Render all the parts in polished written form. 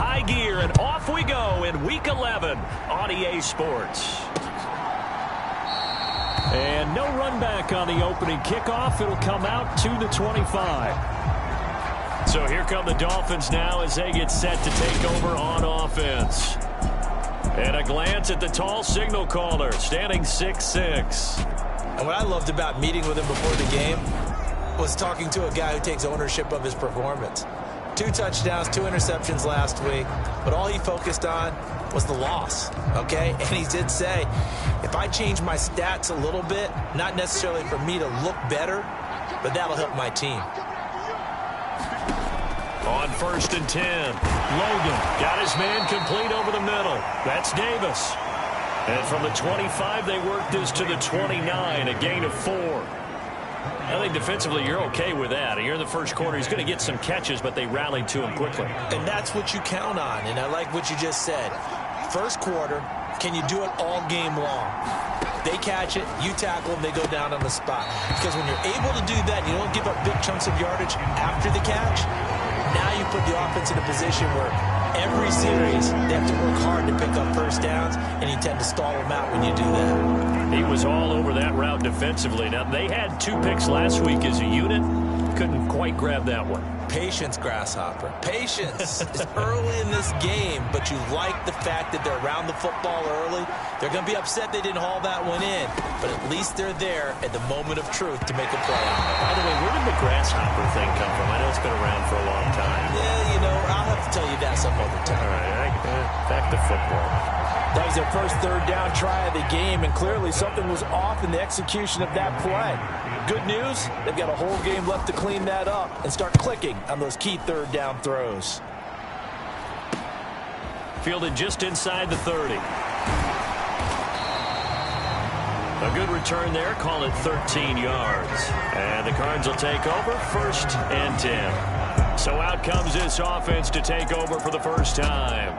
high gear, and off we go in Week 11 on EA Sports. And no run back on the opening kickoff. It'll come out to the 25. So here come the Dolphins now as they get set to take over on offense. And a glance at the tall signal caller, standing 6'6". And what I loved about meeting with him before the game was talking to a guy who takes ownership of his performance. 2 touchdowns, 2 interceptions last week, but all he focused on was the loss, okay? And he did say, if I change my stats a little bit, not necessarily for me to look better, but that'll help my team. On 1st and 10, Logan got his man complete over the middle. That's Davis. And from the 25, they work this to the 29, a gain of 4. I think defensively you're okay with that. Here in the first quarter, he's going to get some catches, but they rallied to him quickly. And that's what you count on, and I like what you just said. First quarter, can you do it all game long? They catch it, you tackle them, they go down on the spot. Because when you're able to do that, you don't give up big chunks of yardage after the catch. Now you put the offense in a position where every series they have to work hard to pick up first downs, and you tend to stall them out when you do that. He was all over that route defensively. Now, they had 2 picks last week as a unit. Couldn't quite grab that one. Patience, Grasshopper. Patience. It's early in this game, but you like the fact that they're around the football early. They're going to be upset they didn't haul that one in, but at least they're there at the moment of truth to make a play on it. By the way, where did the Grasshopper thing come from? I know it's been around for a long time. Yeah, you know, I'll have to tell you that some other time. All right, back to football. That was their first 3rd down try of the game, and clearly something was off in the execution of that play. Good news, they've got a whole game left to clean that up and start clicking on those key 3rd down throws. Fielded just inside the 30. A good return there, call it 13 yards. And the Cards will take over, 1st and 10. So out comes this offense to take over for the first time.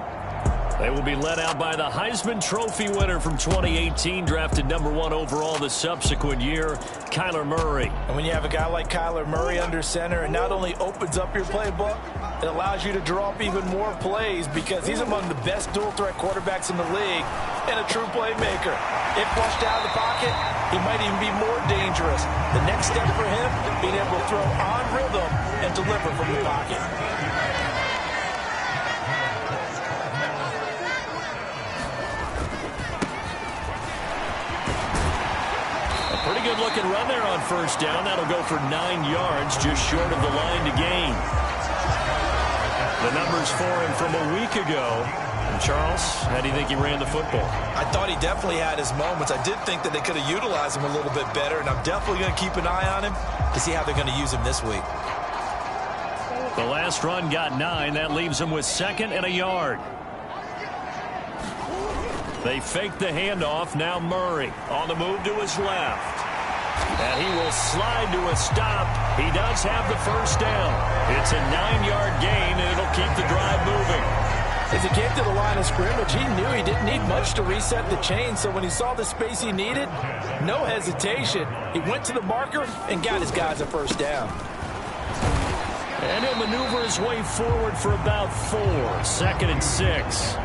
They will be led out by the Heisman Trophy winner from 2018, drafted #1 overall the subsequent year, Kyler Murray. And when you have a guy like Kyler Murray under center, it not only opens up your playbook, it allows you to draw up even more plays because he's among the best dual-threat quarterbacks in the league and a true playmaker. If flushed out of the pocket, he might even be more dangerous. The next step for him, being able to throw on rhythm and deliver from the pocket. Pretty good looking run there on 1st down. That'll go for 9 yards, just short of the line to gain. The numbers for him from a week ago. And Charles, how do you think he ran the football? I thought he definitely had his moments. I did think that they could have utilized him a little bit better, and I'm definitely going to keep an eye on him to see how they're going to use him this week. The last run got 9. That leaves him with 2nd and a yard. They fake the handoff. Now Murray on the move to his left. And he will slide to a stop. He does have the first down. It's a 9-yard gain, and it'll keep the drive moving. As he came to the line of scrimmage, he knew he didn't need much to reset the chain, so when he saw the space he needed, no hesitation. He went to the marker and got his guys a first down. And he'll maneuver his way forward for about 4. 2nd and 6.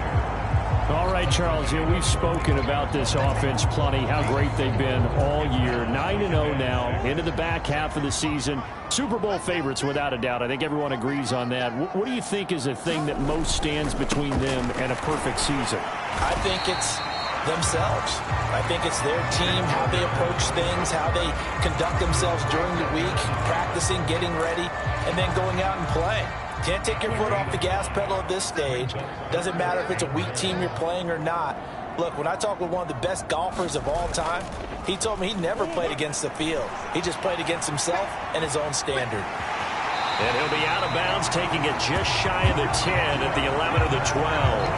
All right, Charles, we've spoken about this offense plenty, how great they've been all year. 9-0 now, into the back half of the season. Super Bowl favorites, without a doubt. I think everyone agrees on that. What do you think is the thing that most stands between them and a perfect season? I think it's themselves. I think it's their team, how they approach things, how they conduct themselves during the week, practicing, getting ready, and then going out and playing. Can't take your foot off the gas pedal at this stage. Doesn't matter if it's a weak team you're playing or not. Look, when I talk with one of the best golfers of all time, he told me he never played against the field. He just played against himself and his own standard. And he'll be out of bounds, taking it just shy of the 10 at the 11 or the 12.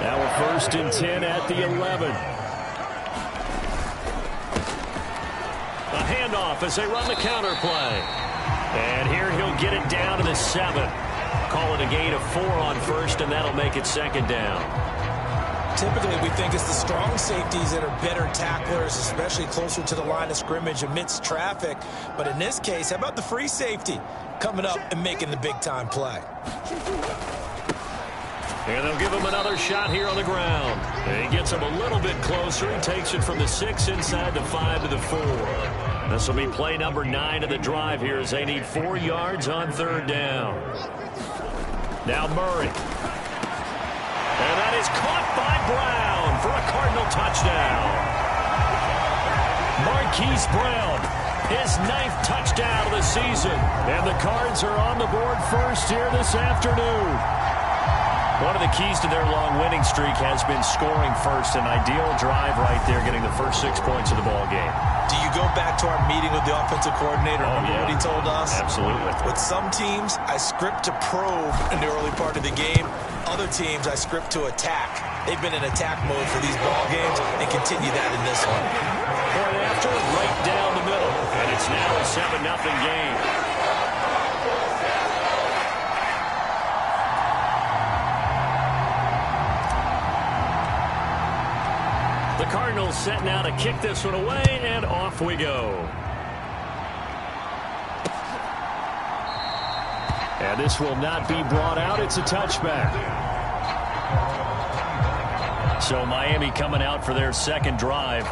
Now a 1st and 10 at the 11. A handoff as they run the counter play. And here he'll get it down to the 7. Call it a gain of 4 on 1st, and that'll make it 2nd down. Typically, we think it's the strong safeties that are better tacklers, especially closer to the line of scrimmage amidst traffic. But in this case, how about the free safety coming up and making the big-time play? And they'll give him another shot here on the ground. And he gets him a little bit closer. He takes it from the 6 inside the 5 to the 4. This will be play number 9 of the drive here as they need 4 yards on 3rd down. Now Murray. And that is caught by Brown for a Cardinal touchdown. Marquise Brown, his 9th touchdown of the season. And the Cards are on the board first here this afternoon. One of the keys to their long winning streak has been scoring first. An ideal drive right there, getting the first 6 points of the ball game. Do you go back to our meeting with the offensive coordinator? Remember what he told us? Absolutely. With some teams, I script to probe in the early part of the game. Other teams, I script to attack. They've been in attack mode for these ball games and continue that in this one. Point after, right down the middle. And it's now a 7-0 game. The Cardinals set now to kick this one away, and off we go. And this will not be brought out. It's a touchback. So Miami coming out for their second drive.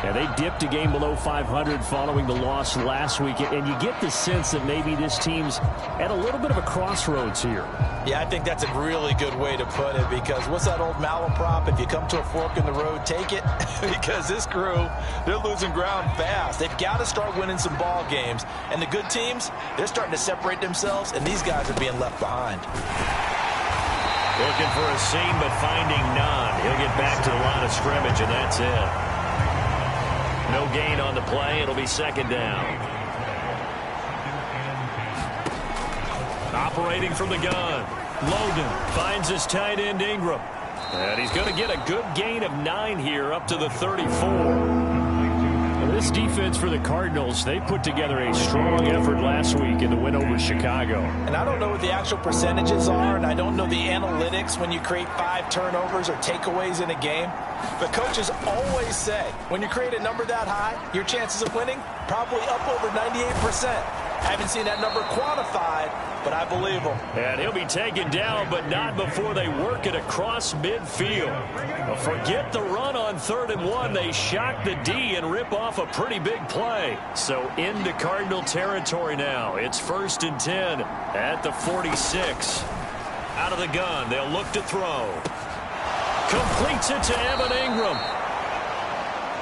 And they dipped a game below 500 following the loss last week. And you get the sense that maybe this team's at a little bit of a crossroads here. Yeah, I think that's a really good way to put it, because what's that old malaprop? If you come to a fork in the road, take it. Because this crew, they're losing ground fast. They've got to start winning some ball games. And the good teams, they're starting to separate themselves, and these guys are being left behind. Looking for a seam, but finding none. He'll get back to the line of scrimmage, and that's it. No gain on the play. It'll be 2nd down. Operating from the gun. Logan finds his tight end Ingram. And he's going to get a good gain of 9 here up to the 34. This defense for the Cardinals, they put together a strong effort last week in the win over Chicago. And I don't know what the actual percentages are, and I don't know the analytics when you create 5 turnovers or takeaways in a game. But coaches always say, when you create a number that high, your chances of winning probably up over 98%. I haven't seen that number quantified, but I believe him. And he'll be taken down, but not before they work it across midfield. Forget the run on 3rd and 1. They shock the D and rip off a pretty big play. So into Cardinal territory now. It's 1st and 10 at the 46. Out of the gun, they'll look to throw. Completes it to Evan Ingram.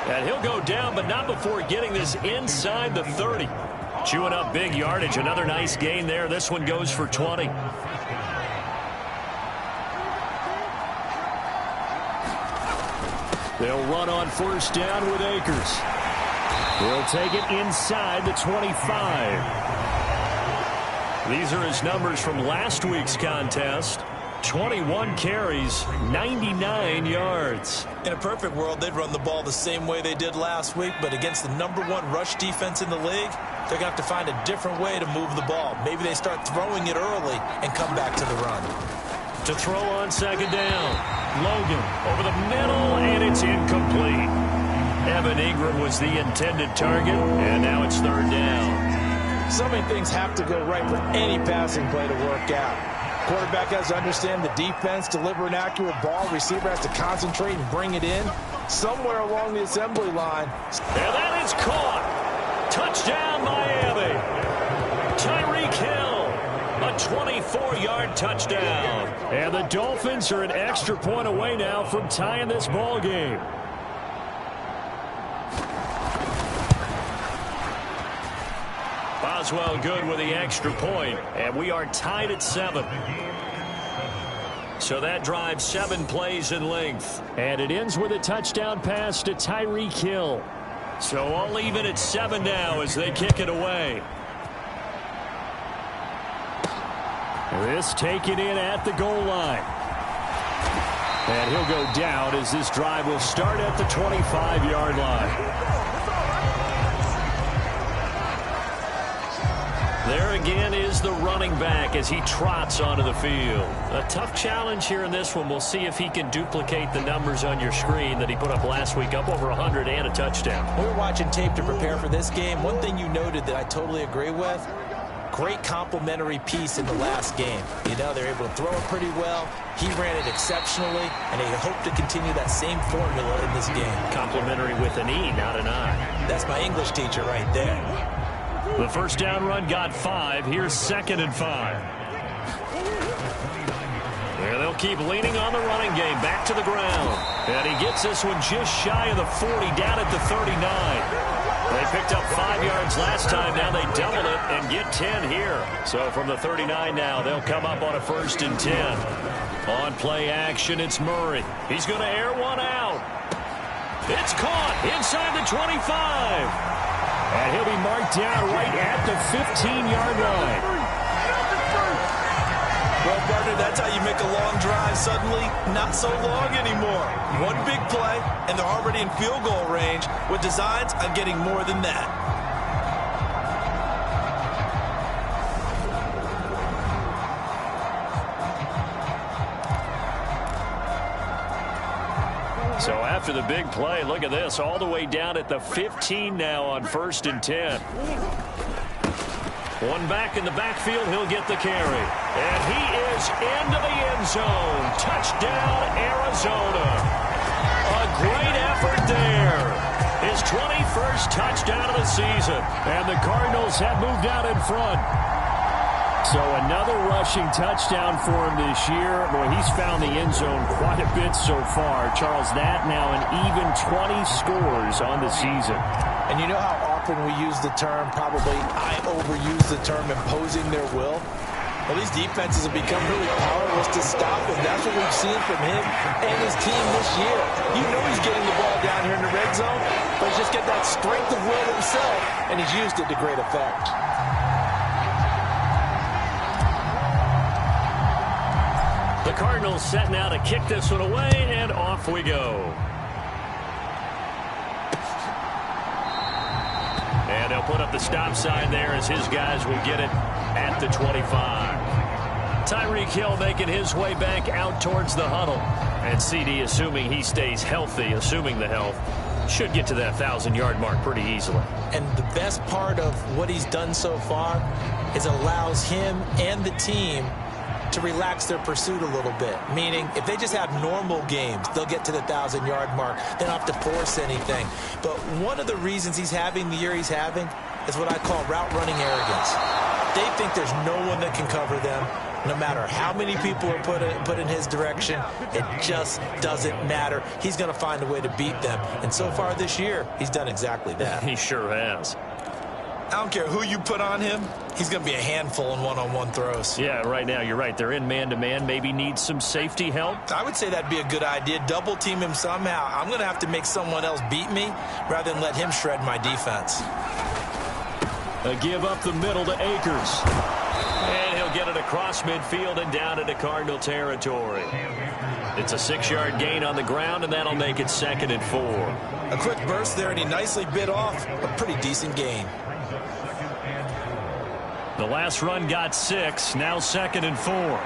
And he'll go down, but not before getting this inside the 30. Chewing up big yardage. Another nice gain there. This one goes for 20. They'll run on 1st down with Akers. He'll take it inside the 25. These are his numbers from last week's contest. 21 carries, 99 yards. In a perfect world, they'd run the ball the same way they did last week, but against the #1 rush defense in the league, they're going to have to find a different way to move the ball. Maybe they start throwing it early and come back to the run. To throw on 2nd down. Logan over the middle, and it's incomplete. Evan Ingram was the intended target, and now it's 3rd down. So many things have to go right for any passing play to work out. Quarterback has to understand the defense, deliver an accurate ball. Receiver has to concentrate and bring it in. Somewhere along the assembly line. And that is caught. Touchdown, Miami. Tyreek Hill, a 24-yard touchdown. And the Dolphins are an extra point away now from tying this ball game. Boswell good with the extra point, and we are tied at 7. So that drives 7 plays in length. And it ends with a touchdown pass to Tyreek Hill. So all even at 7 now as they kick it away. This taken in at the goal line. And he'll go down as this drive will start at the 25-yard line. There again is the running back as he trots onto the field. A tough challenge here in this one. We'll see if he can duplicate the numbers on your screen that he put up last week, up over 100 and a touchdown. We were watching tape to prepare for this game. One thing you noted that I totally agree with, great complimentary piece in the last game. You know, they're able to throw it pretty well. He ran it exceptionally, and they hope to continue that same formula in this game. Complimentary with an E, not an I. That's my English teacher right there. The first down run got 5. Here's 2nd and 5. There they'll keep leaning on the running game. Back to the ground. And he gets this one just shy of the 40, down at the 39. They picked up 5 yards last time. Now they double it and get 10 here. So from the 39 now, they'll come up on a 1st and 10. On play action, it's Murray. He's going to air one out. It's caught inside the 25. And he'll be marked down right at the 15-yard line. Well, partner, that's how you make a long drive suddenly not so long anymore. One big play, and they're already in field goal range with designs on getting more than that. So after the big play, look at this, all the way down at the 15 now on 1st and 10. One back in the backfield, he'll get the carry. And he is into the end zone. Touchdown, Arizona. A great effort there. His 21st touchdown of the season. And the Cardinals have moved out in front. So another rushing touchdown for him this year. Boy, he's found the end zone quite a bit so far. Charles, that now an even 20 scores on the season. And you know how often we use the term, probably I overuse the term, imposing their will? Well, these defenses have become really powerless to stop him. That's what we've seen from him and his team this year. You know he's getting the ball down here in the red zone, but he's just got that strength of will himself, and he's used it to great effect. The Cardinals setting out to kick this one away, and off we go. And they'll put up the stop sign there as his guys will get it at the 25. Tyreek Hill making his way back out towards the huddle. And CD, assuming he stays healthy, assuming the health, should get to that 1,000-yard mark pretty easily. And the best part of what he's done so far is allows him and the team to relax their pursuit a little bit. Meaning, if they just have normal games, they'll get to the 1,000-yard mark. They don't have to force anything. But one of the reasons he's having the year he's having is what I call route running arrogance. They think there's no one that can cover them. No matter how many people are put in his direction, it just doesn't matter. He's going to find a way to beat them. And so far this year, he's done exactly that. He sure has. I don't care who you put on him, he's going to be a handful in one-on-one throws. Yeah, right now, you're right. They're in man-to-man. Maybe need some safety help. I would say that'd be a good idea. Double team him somehow. I'm going to have to make someone else beat me rather than let him shred my defense. A give up the middle to Akers. And he'll get it across midfield and down into Cardinal territory. It's a 6-yard gain on the ground, and that'll make it 2nd and 4. A quick burst there, and he nicely bit off a pretty decent gain. The last run got 6, now 2nd and 4.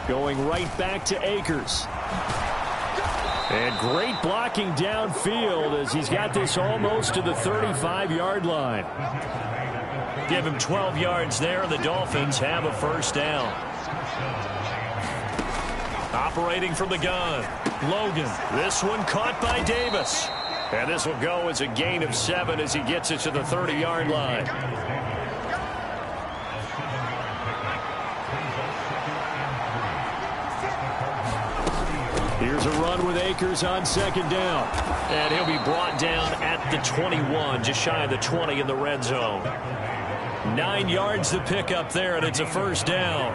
Going right back to Akers. And great blocking downfield as he's got this almost to the 35-yard line. Give him 12 yards there, and the Dolphins have a 1st down. Operating from the gun, Logan. This one caught by Davis. And this will go as a gain of 7 as he gets it to the 30-yard line. Here's a run with Akers on 2nd down. And he'll be brought down at the 21, just shy of the 20 in the red zone. 9 yards to pick up there, and it's a 1st down.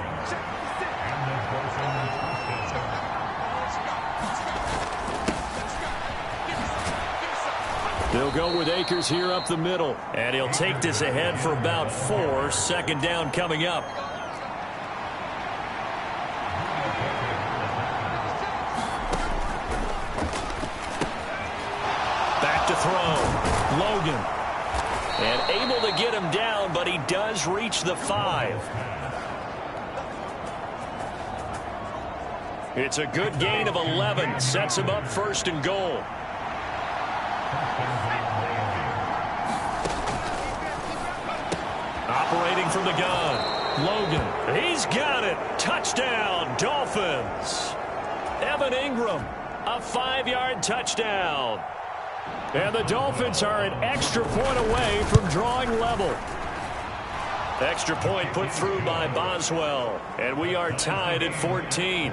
They'll go with Akers here up the middle. And he'll take this ahead for about 4. 2nd down coming up. Back to throw. Logan. And able to get him down, but he does reach the 5. It's a good gain of 11. Sets him up 1st and goal. Operating from the gun. Logan. He's got it. Touchdown, Dolphins. Evan Ingram, a 5-yard touchdown. And the Dolphins are an extra point away from drawing level. Extra point put through by Boswell. And we are tied at 14.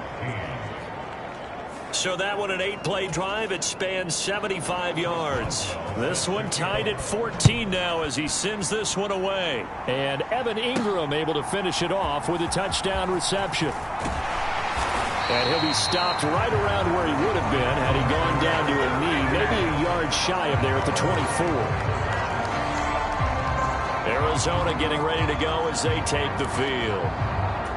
So that one an 8-play drive. It spans 75 yards. This one tied at 14 now as he sends this one away. And Evan Ingram able to finish it off with a touchdown reception. And he'll be stopped right around where he would have been had he gone down to a knee, maybe a yard shy of there at the 24. Arizona getting ready to go as they take the field.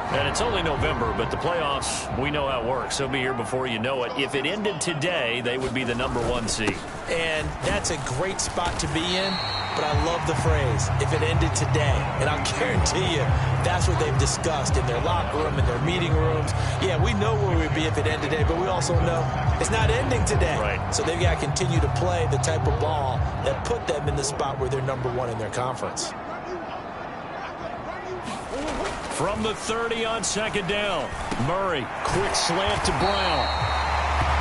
And it's only November, but the playoffs, we know how it works. They'll be here before you know it. If it ended today, they would be the #1 seed. And that's a great spot to be in, but I love the phrase, if it ended today. And I'll guarantee you, that's what they've discussed in their locker room, in their meeting rooms. Yeah, we know where we'd be if it ended today, but we also know it's not ending today. Right. So they've got to continue to play the type of ball that put them in the spot where they're #1 in their conference. From the 30 on 2nd down. Murray, quick slant to Brown.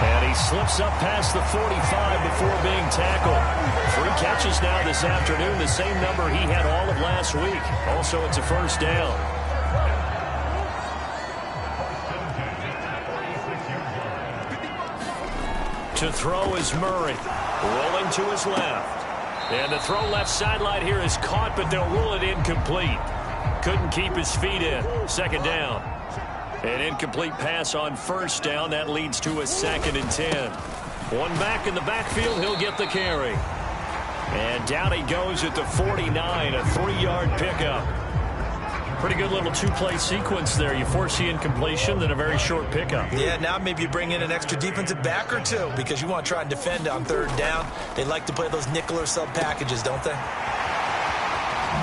And he slips up past the 45 before being tackled. 3 catches now this afternoon, the same number he had all of last week. Also, it's a 1st down. To throw is Murray. Rolling to his left. And the throw left sideline here is caught, but they'll rule it incomplete. Couldn't keep his feet in. 2nd down. An incomplete pass on 1st down. That leads to a 2nd and 10. One back in the backfield. He'll get the carry. And down he goes at the 49. A 3-yard pickup. Pretty good little 2-play sequence there. You force the incompletion, then a very short pickup. Yeah, now maybe you bring in an extra defensive back or 2 because you want to try and defend on 3rd down. They like to play those nickel or sub packages, don't they?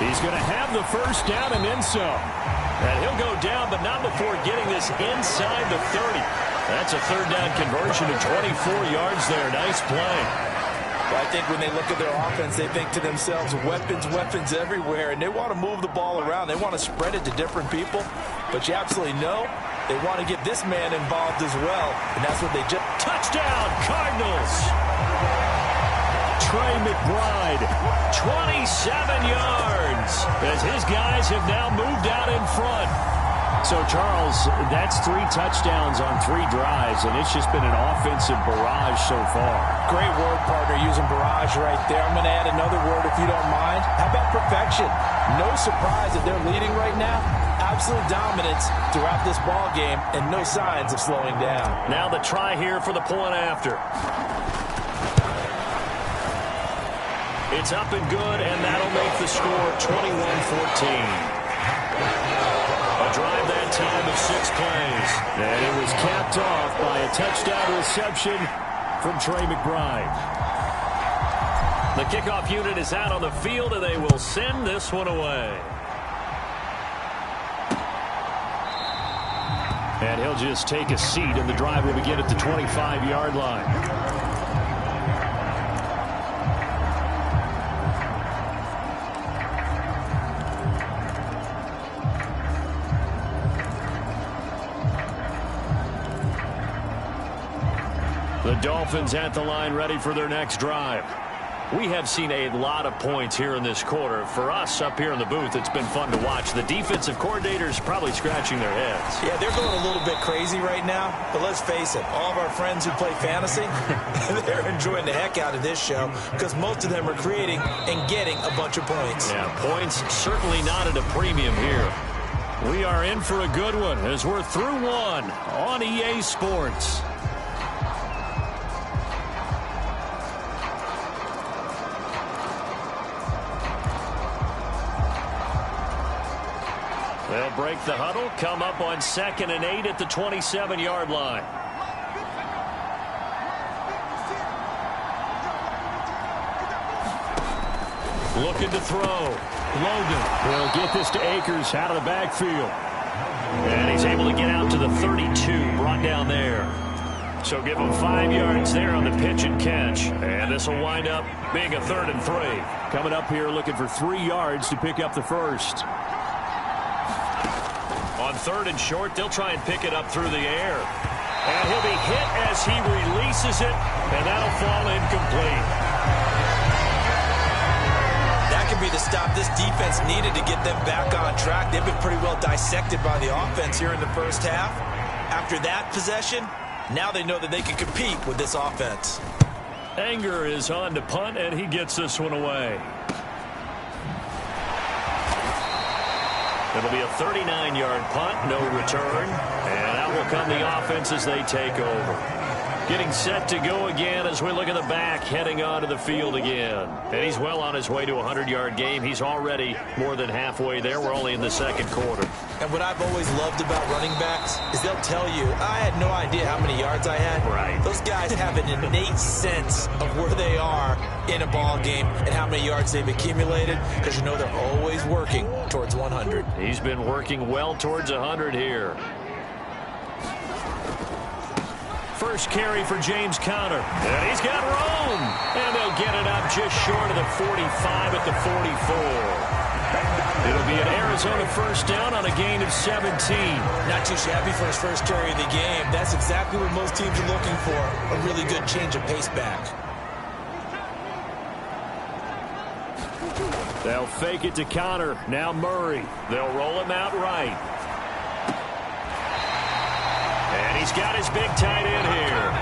He's going to have the 1st down and then some. And he'll go down, but not before getting this inside the 30. That's a 3rd down conversion to 24 yards there. Nice play. Well, I think when they look at their offense, they think to themselves, weapons, weapons everywhere, and they want to move the ball around. They want to spread it to different people, but you absolutely know they want to get this man involved as well, and that's what they just... Touchdown, Cardinals! Trey McBride, 27 yards, as his guys have now moved out in front. So, Charles, that's 3 touchdowns on 3 drives, and it's just been an offensive barrage so far. Great word, partner, using barrage right there. I'm going to add another word if you don't mind. How about perfection? No surprise that they're leading right now. Absolute dominance throughout this ball game, and no signs of slowing down. Now the try here for the point after. It's up and good, and that'll make the score 21-14. A drive that time of 6 plays. And it was capped off by a touchdown reception from Trey McBride. The kickoff unit is out on the field, and they will send this one away. And he'll just take a seat, and the drive will begin at the 25-yard line. The Dolphins at the line ready for their next drive. We have seen a lot of points here in this quarter. For us up here in the booth, it's been fun to watch. The defensive coordinators probably scratching their heads. Yeah, they're going a little bit crazy right now. But let's face it, all of our friends who play fantasy, they're enjoying the heck out of this show because most of them are creating and getting a bunch of points. Yeah, points certainly not at a premium here. We are in for a good one as we're through one on EA Sports. They'll break the huddle, come up on 2nd and 8 at the 27-yard line. Looking to throw. Logan will get this to Akers out of the backfield. And he's able to get out to the 32, brought down there. So give him 5 yards there on the pitch and catch. And this will wind up being a 3rd and 3. Coming up here looking for 3 yards to pick up the first. On 3rd and short, they'll try and pick it up through the air. And he'll be hit as he releases it, and that'll fall incomplete. That could be the stop this defense needed to get them back on track. They've been pretty well dissected by the offense here in the first half. After that possession, now they know that they can compete with this offense. Anger is on to punt, and he gets this one away. It'll be a 39-yard punt, no return. And out will come the offense as they take over. Getting set to go again as we look at the back, heading onto the field again. And he's well on his way to a 100-yard game. He's already more than halfway there. We're only in the second quarter. And what I've always loved about running backs is they'll tell you, I had no idea how many yards I had. Right. Those guys have an innate sense of where they are in a ball game and how many yards they've accumulated, because you know they're always working towards 100. He's been working well towards 100 here. First carry for James Conner. And he's got room. And they'll get it up just short of the 45 at the 44. It'll be an Arizona first down on a gain of 17. Not too shabby for his first carry of the game. That's exactly what most teams are looking for. A really good change of pace back. They'll fake it to Conner. Now Murray. They'll roll him out right. And he's got his big tight end here.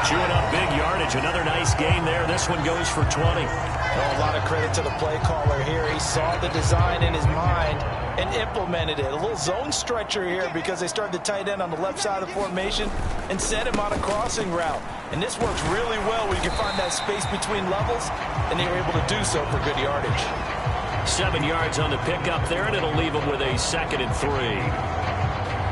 Chewing up big yardage. Another nice gain there. This one goes for 20. Well, a lot of credit to the play caller here. He saw the design in his mind and implemented it. A little zone stretcher here because they started the tight end on the left side of the formation and sent him on a crossing route. And this works really well where you can find that space between levels, and they were able to do so for good yardage. 7 yards on the pickup there, and it'll leave him with a 2nd and 3.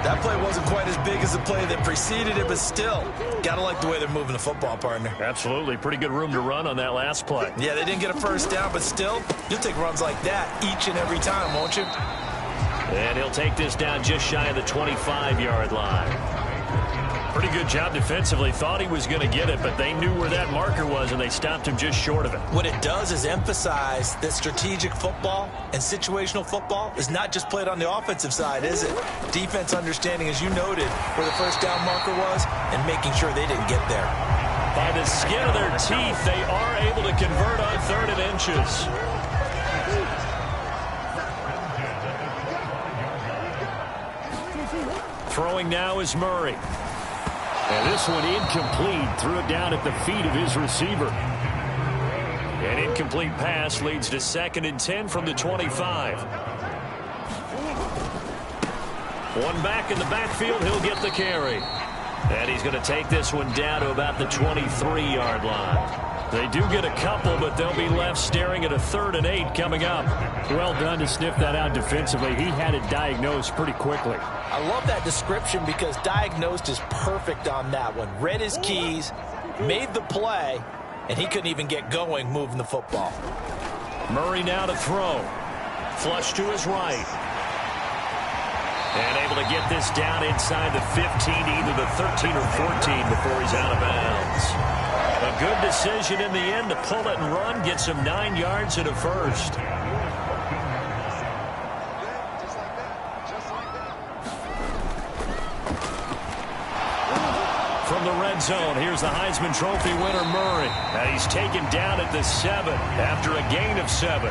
That play wasn't quite as big as the play that preceded it, but still, got to like the way they're moving the football, partner. Absolutely. Pretty good room to run on that last play. Yeah, they didn't get a first down, but still, you'll take runs like that each and every time, won't you? And he'll take this down just shy of the 25-yard line. Pretty good job defensively. Thought he was going to get it, but they knew where that marker was, and they stopped him just short of it. What it does is emphasize that strategic football and situational football is not just played on the offensive side, is it? Defense understanding, as you noted, where the first down marker was and making sure they didn't get there. By the skin of their teeth, they are able to convert on 3rd and inches. Throwing now is Murray. And this one incomplete. Threw it down at the feet of his receiver. An incomplete pass leads to 2nd and 10 from the 25. One back in the backfield. He'll get the carry. And he's going to take this one down to about the 23-yard line. They do get a couple, but they'll be left staring at a 3rd and 8 coming up. Well done to sniff that out defensively. He had it diagnosed pretty quickly. I love that description because diagnosed is perfect on that one. Read his keys, made the play, and he couldn't even get going moving the football. Murray now to throw. Flush to his right. And able to get this down inside the 15 to either the 13 or 14 before he's out of bounds. A good decision in the end to pull it and run. Gets him 9 yards and a first. From the red zone, here's the Heisman Trophy winner, Murray. And he's taken down at the 7 after a gain of 7.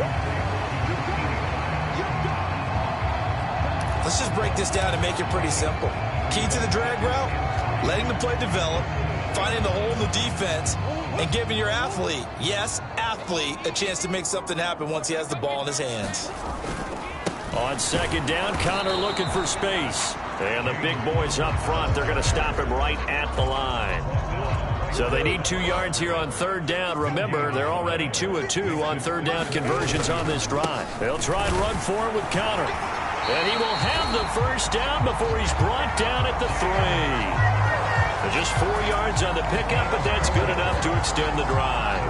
Let's just break this down and make it pretty simple. Key to the drag route, letting the play develop, finding the hole in the defense, and giving your athlete, yes, athlete, a chance to make something happen once he has the ball in his hands. On 2nd down, Conner looking for space. And the big boys up front, they're going to stop him right at the line. So they need 2 yards here on 3rd down. Remember, they're already 2 of 2 on 3rd down conversions on this drive. They'll try and run for it with Conner. And he will have the first down before he's brought down at the 3. Just 4 yards on the pickup, but that's good enough to extend the drive.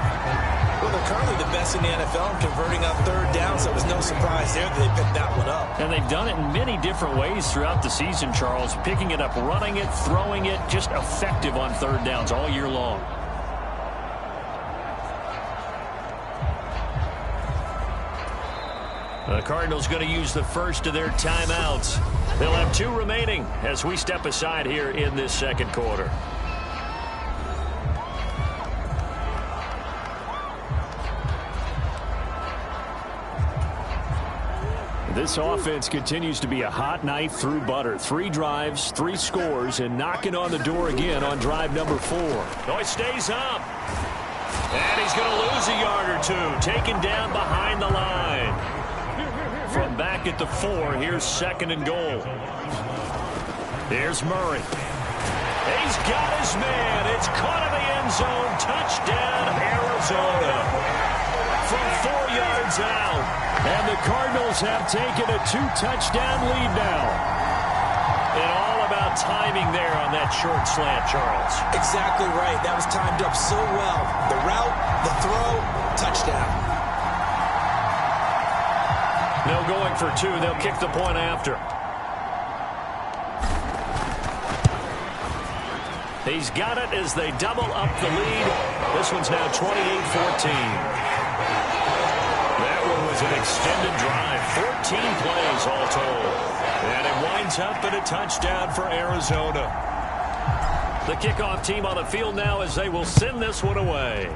Well, they're currently the best in the NFL in converting on third down, so it was no surprise there that they picked that one up. And they've done it in many different ways throughout the season, Charles. Picking it up, running it, throwing it, just effective on third downs all year long. The Cardinals going to use the first of their timeouts. They'll have 2 remaining as we step aside here in this second quarter. This offense continues to be a hot knife through butter. 3 drives, 3 scores, and knocking on the door again on drive number 4. No, he stays up. And he's going to lose a yard or 2. Taken down behind the line. From back at the 4, here's 2nd and goal. Here's Murray. He's got his man. It's caught in the end zone. Touchdown, Arizona. From 4 yards out. And the Cardinals have taken a 2-touchdown lead now. And all about timing there on that short slant, Charles. Exactly right. That was timed up so well. The route, the throw, touchdown. No going for 2. They'll kick the point after. He's got it as they double up the lead. This one's now 28-14. That one was an extended drive. 14 plays all told. And it winds up in a touchdown for Arizona. The kickoff team on the field now as they will send this one away.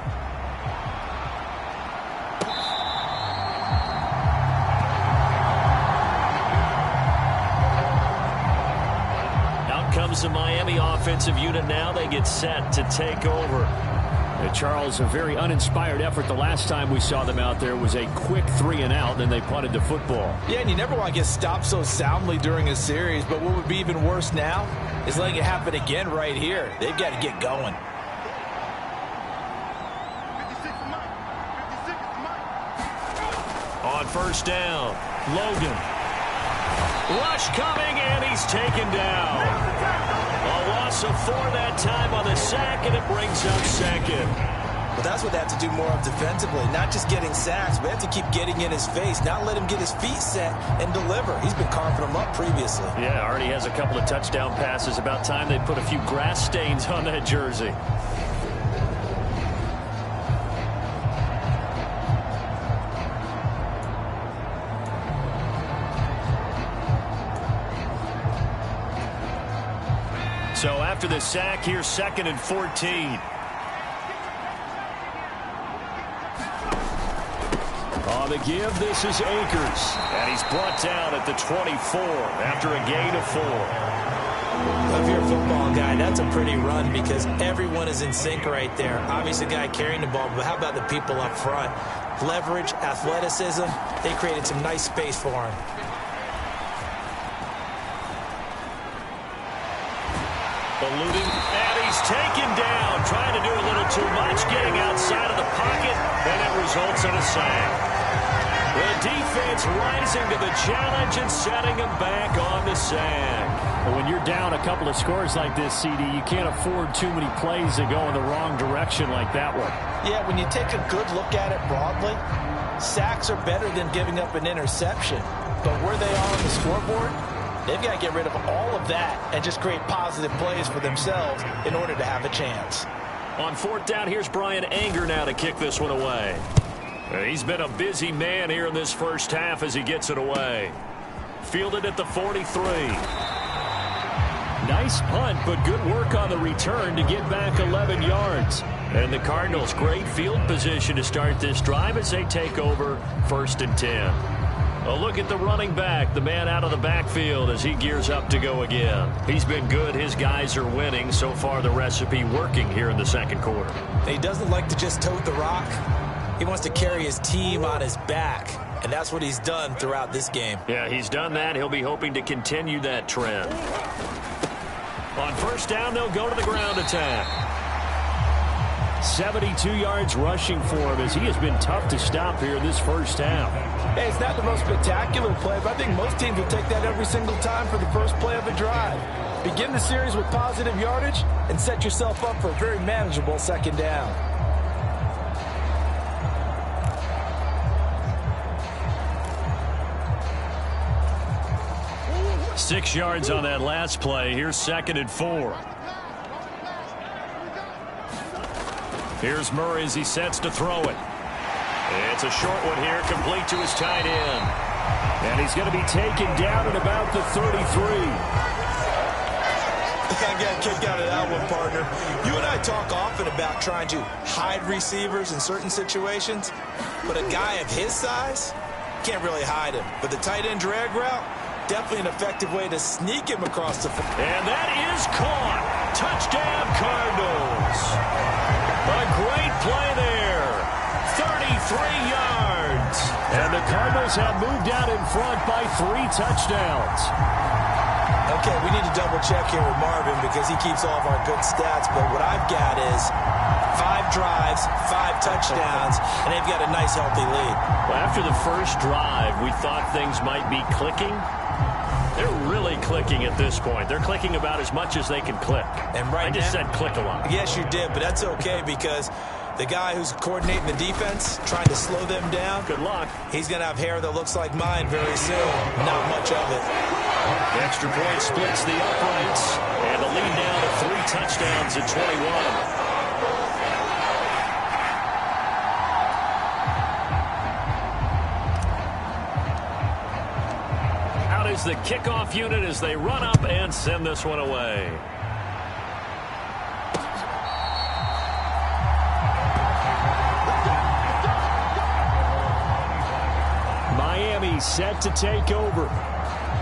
Comes the Miami offensive unit now. They get set to take over. And Charles, a very uninspired effort the last time we saw them out there was a quick 3 and out, then they punted the football. Yeah, and you never want to get stopped so soundly during a series, but what would be even worse now is letting it happen again right here. They've got to get going. On first down, Logan. Rush coming, and he's taken down. A loss of 4 that time on the sack, and it brings up 2nd. Well, that's what they have to do more of defensively, not just getting sacks, but have to keep getting in his face, not let him get his feet set and deliver. He's been carving them up previously. Yeah, already has a couple of touchdown passes. About time they put a few grass stains on that jersey. So after the sack, here's 2nd and 14. On the give, this is Akers. And he's brought down at the 24 after a gain of 4. If you're a football guy, that's a pretty run because everyone is in sync right there. Obviously, the guy carrying the ball, but how about the people up front? Leverage, athleticism, they created some nice space for him. Eluding, and he's taken down, trying to do a little too much, getting outside of the pocket, and it results in a sack. The defense rising to the challenge and setting him back on the sack. When you're down a couple of scores like this, CD, you can't afford too many plays that go in the wrong direction like that one. Yeah, when you take a good look at it broadly, sacks are better than giving up an interception. But where they are on the scoreboard, they've got to get rid of all of that and just create positive plays for themselves in order to have a chance. On 4th down, here's Brian Anger now to kick this one away. He's been a busy man here in this first half as he gets it away. Fielded at the 43. Nice punt, but good work on the return to get back 11 yards. And the Cardinals, great field position to start this drive as they take over 1st and 10. A look at the running back, the man out of the backfield as he gears up to go again. He's been good. His guys are winning. So far, the recipe working here in the second quarter. He doesn't like to just tote the rock. He wants to carry his team on his back, and that's what he's done throughout this game. Yeah, he's done that. He'll be hoping to continue that trend. On 1st down, they'll go to the ground attack. 72 yards rushing for him as he has been tough to stop here in this first half. Hey, it's not the most spectacular play, but I think most teams will take that every single time for the first play of a drive. Begin the series with positive yardage and set yourself up for a very manageable 2nd down. 6 yards on that last play. Here's 2nd and 4. Here's Murray as he sets to throw it. It's a short one here, complete to his tight end. And he's going to be taken down at about the 33. I got a kick out of that one, partner. You and I talk often about trying to hide receivers in certain situations, but a guy of his size can't really hide him. But the tight end drag route, definitely an effective way to sneak him across the field. And that is caught. Touchdown, Cardinals. A great play there. 33 yards. And the Cardinals have moved out in front by 3 touchdowns. Okay, we need to double-check here with Marvin because he keeps all of our good stats. But what I've got is 5 drives, 5 touchdowns, and they've got a nice, healthy lead. Well, after the first drive, we thought things might be clicking. They're really clicking at this point. They're clicking about as much as they can click. And right I just now, said click a lot. Yes, you did, but that's okay because the guy who's coordinating the defense, trying to slow them down, good luck. He's going to have hair that looks like mine very soon. Not much of it. The extra point splits the uprights, and the lead now to 3 touchdowns at 21. Out is the kickoff unit as they run up and send this one away. Miami set to take over.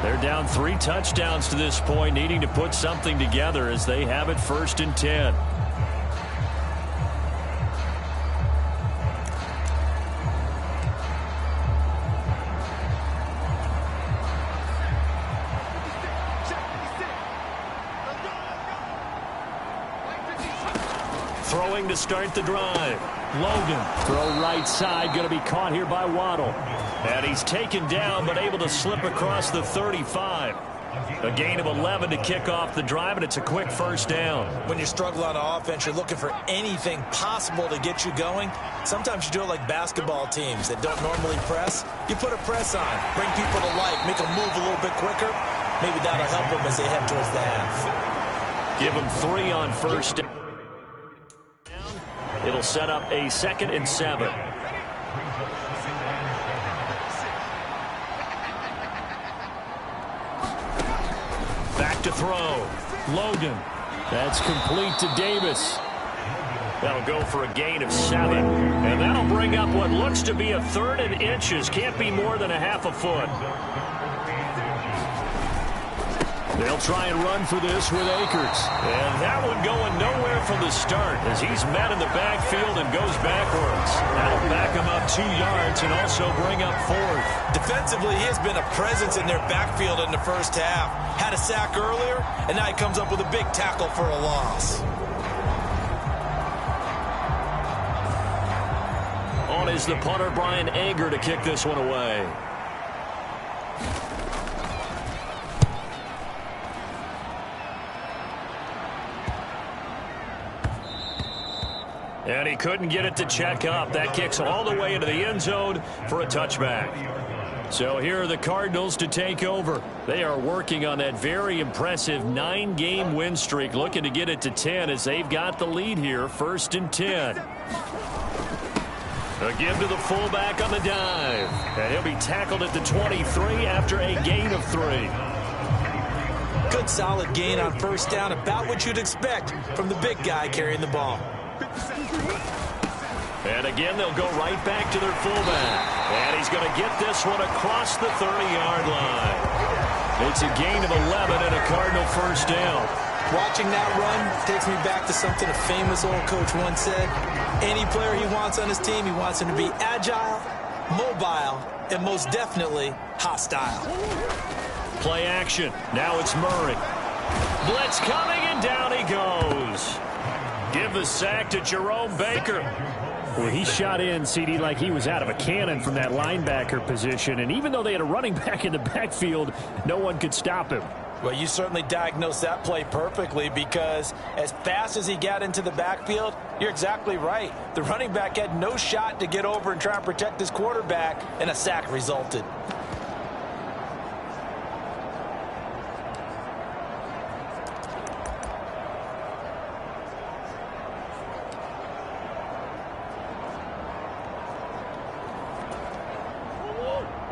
They're down 3 touchdowns to this point, needing to put something together as they have it 1st and 10. Throwing to start the drive. Logan, throw right side, going to be caught here by Waddle. And he's taken down, but able to slip across the 35. A gain of 11 to kick off the drive, and it's a quick 1st down. When you struggle on offense, you're looking for anything possible to get you going. Sometimes you do it like basketball teams that don't normally press. You put a press on, bring people to life, make them move a little bit quicker. Maybe that'll help them as they head towards the half. Give them 3 on 1st down. It'll set up a 2nd and 7. Back to throw. Logan. That's complete to Davis. That'll go for a gain of 7. And that'll bring up what looks to be a 3rd and inches. Can't be more than a half a foot. They'll try and run for this with Akers. And that one going nowhere from the start as he's met in the backfield and goes backwards. That'll back him up 2 yards and also bring up 4th. Defensively, he has been a presence in their backfield in the first half. Had a sack earlier, and now he comes up with a big tackle for a loss. On is the punter, Brian Anger, to kick this one away. And he couldn't get it to check up. That kicks all the way into the end zone for a touchback. So here are the Cardinals to take over. They are working on that very impressive 9-game win streak, looking to get it to 10 as they've got the lead here, 1st and 10. A give to the fullback on the dive. And he'll be tackled at the 23 after a gain of 3. Good solid gain on 1st down, about what you'd expect from the big guy carrying the ball. And again, they'll go right back to their fullback. And he's going to get this one across the 30-yard line. It's a gain of 11 and a Cardinal 1st down. Watching that run takes me back to something a famous old coach once said. Any player he wants on his team, he wants him to be agile, mobile, and most definitely hostile. Play action. Now it's Murray. Blitz coming, and down he goes. Give the sack to Jerome Baker. Well, he shot in, CD, like he was out of a cannon from that linebacker position. And even though they had a running back in the backfield, no one could stop him. Well, you certainly diagnosed that play perfectly because as fast as he got into the backfield, you're exactly right. The running back had no shot to get over and try and protect his quarterback, and a sack resulted.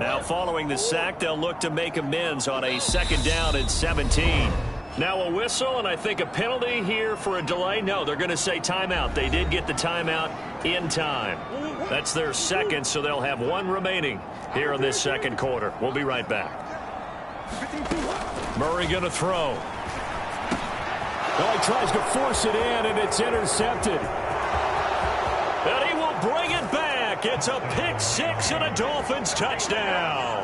Now following the sack, they'll look to make amends on a 2nd down and 17. Now a whistle, and I think a penalty here for a delay. No, they're going to say timeout. They did get the timeout in time. That's their 2nd, so they'll have 1 remaining here in this 2nd quarter. We'll be right back. Murray going to throw. Well, he tries to force it in, and it's intercepted. And he will bring it back. It's a pick 6 and a Dolphins touchdown.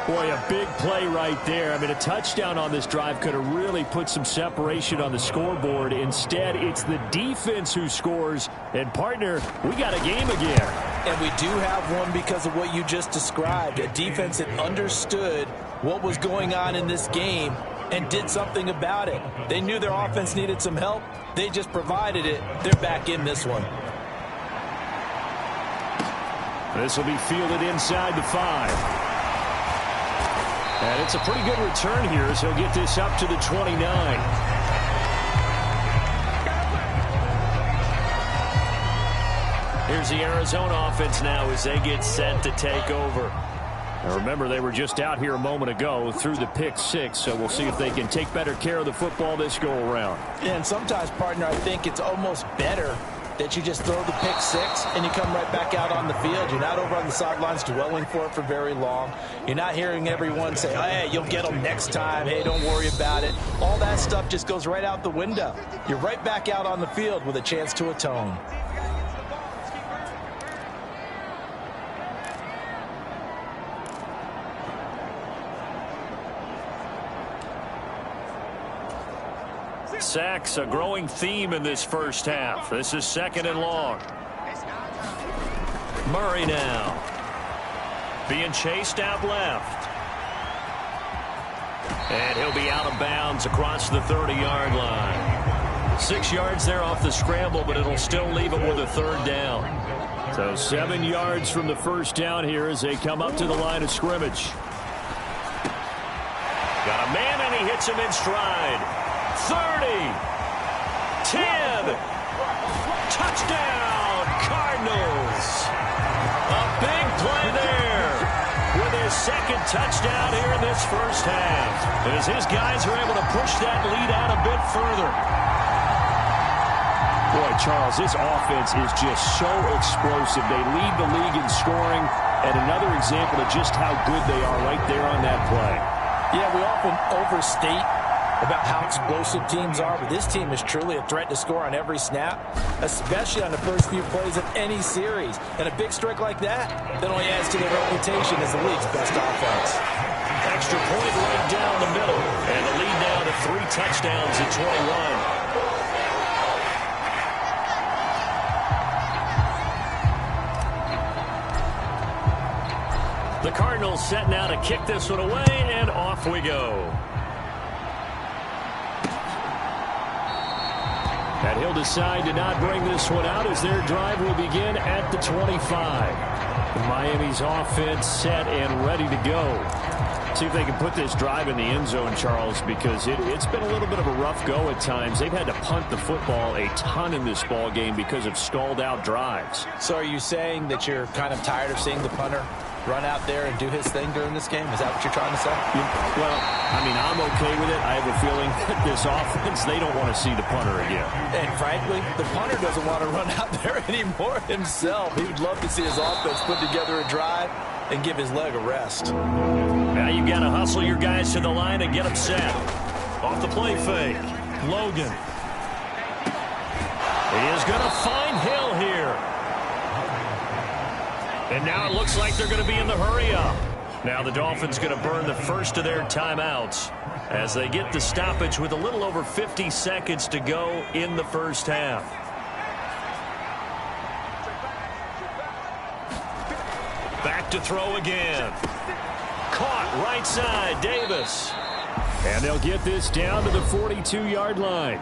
Boy, a big play right there. I mean, a touchdown on this drive could have really put some separation on the scoreboard. Instead, it's the defense who scores. And, partner, we got a game again. And we do have one because of what you just described. A defense that understood what was going on in this game and did something about it. They knew their offense needed some help. They just provided it. They're back in this one. This will be fielded inside the 5. And it's a pretty good return here as he'll get this up to the 29. Here's the Arizona offense now as they get set to take over. Now remember, they were just out here a moment ago through the pick 6, so we'll see if they can take better care of the football this go-around. And sometimes, partner, I think it's almost better that you just throw the pick 6 and you come right back out on the field. You're not over on the sidelines dwelling for it for very long. You're not hearing everyone say, oh, hey, you'll get them next time. Hey, don't worry about it. All that stuff just goes right out the window. You're right back out on the field with a chance to atone. Sacks, a growing theme in this first half. This is 2nd and long. Murray now. Being chased out left. And he'll be out of bounds across the 30-yard line. 6 yards there off the scramble, but it'll still leave him with a 3rd down. So 7 yards from the first down here as they come up to the line of scrimmage. Got a man, and he hits him in stride. 30, 10, touchdown, Cardinals. A big play there with his 2nd touchdown here in this first half. As his guys are able to push that lead out a bit further. Boy, Charles, this offense is just so explosive. They lead the league in scoring, and another example of just how good they are right there on that play. Yeah, we often overstate about how explosive teams are, but this team is truly a threat to score on every snap, especially on the first few plays of any series. And a big strike like that only adds to their reputation as the league's best offense. Extra point right down the middle, and the lead now to 3 touchdowns at 21. The Cardinals set now to kick this one away, and off we go. And he'll decide to not bring this one out as their drive will begin at the 25. Miami's offense set and ready to go. See if they can put this drive in the end zone, Charles, because it's been a little bit of a rough go at times. They've had to punt the football a ton in this ball game because of stalled-out drives. So are you saying that you're kind of tired of seeing the punter run out there and do his thing during this game? Is that what you're trying to say? Well, I mean, I'm okay with it. I have a feeling that this offense, they don't want to see the punter again. And frankly, the punter doesn't want to run out there anymore himself. He would love to see his offense put together a drive and give his leg a rest. Now you got to hustle your guys to the line and get them set. Off the play fake. Logan. He is going to find Hill here. And now it looks like they're going to be in the hurry-up. Now the Dolphins going to burn the first of their timeouts as they get the stoppage with a little over 50 seconds to go in the first half. Back to throw again. Caught right side, Davis. And they'll get this down to the 42-yard line.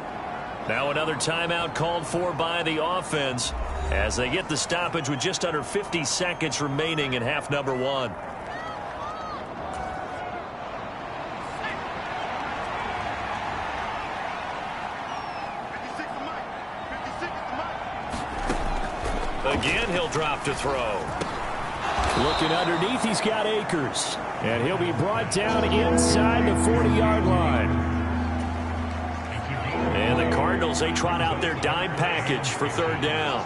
Now another timeout called for by the offense as they get the stoppage with just under 50 seconds remaining in half number 1. Again, he'll drop to throw. Looking underneath, he's got Akers. And he'll be brought down inside the 40-yard line. And the Cardinals, they trot out their dime package for third down.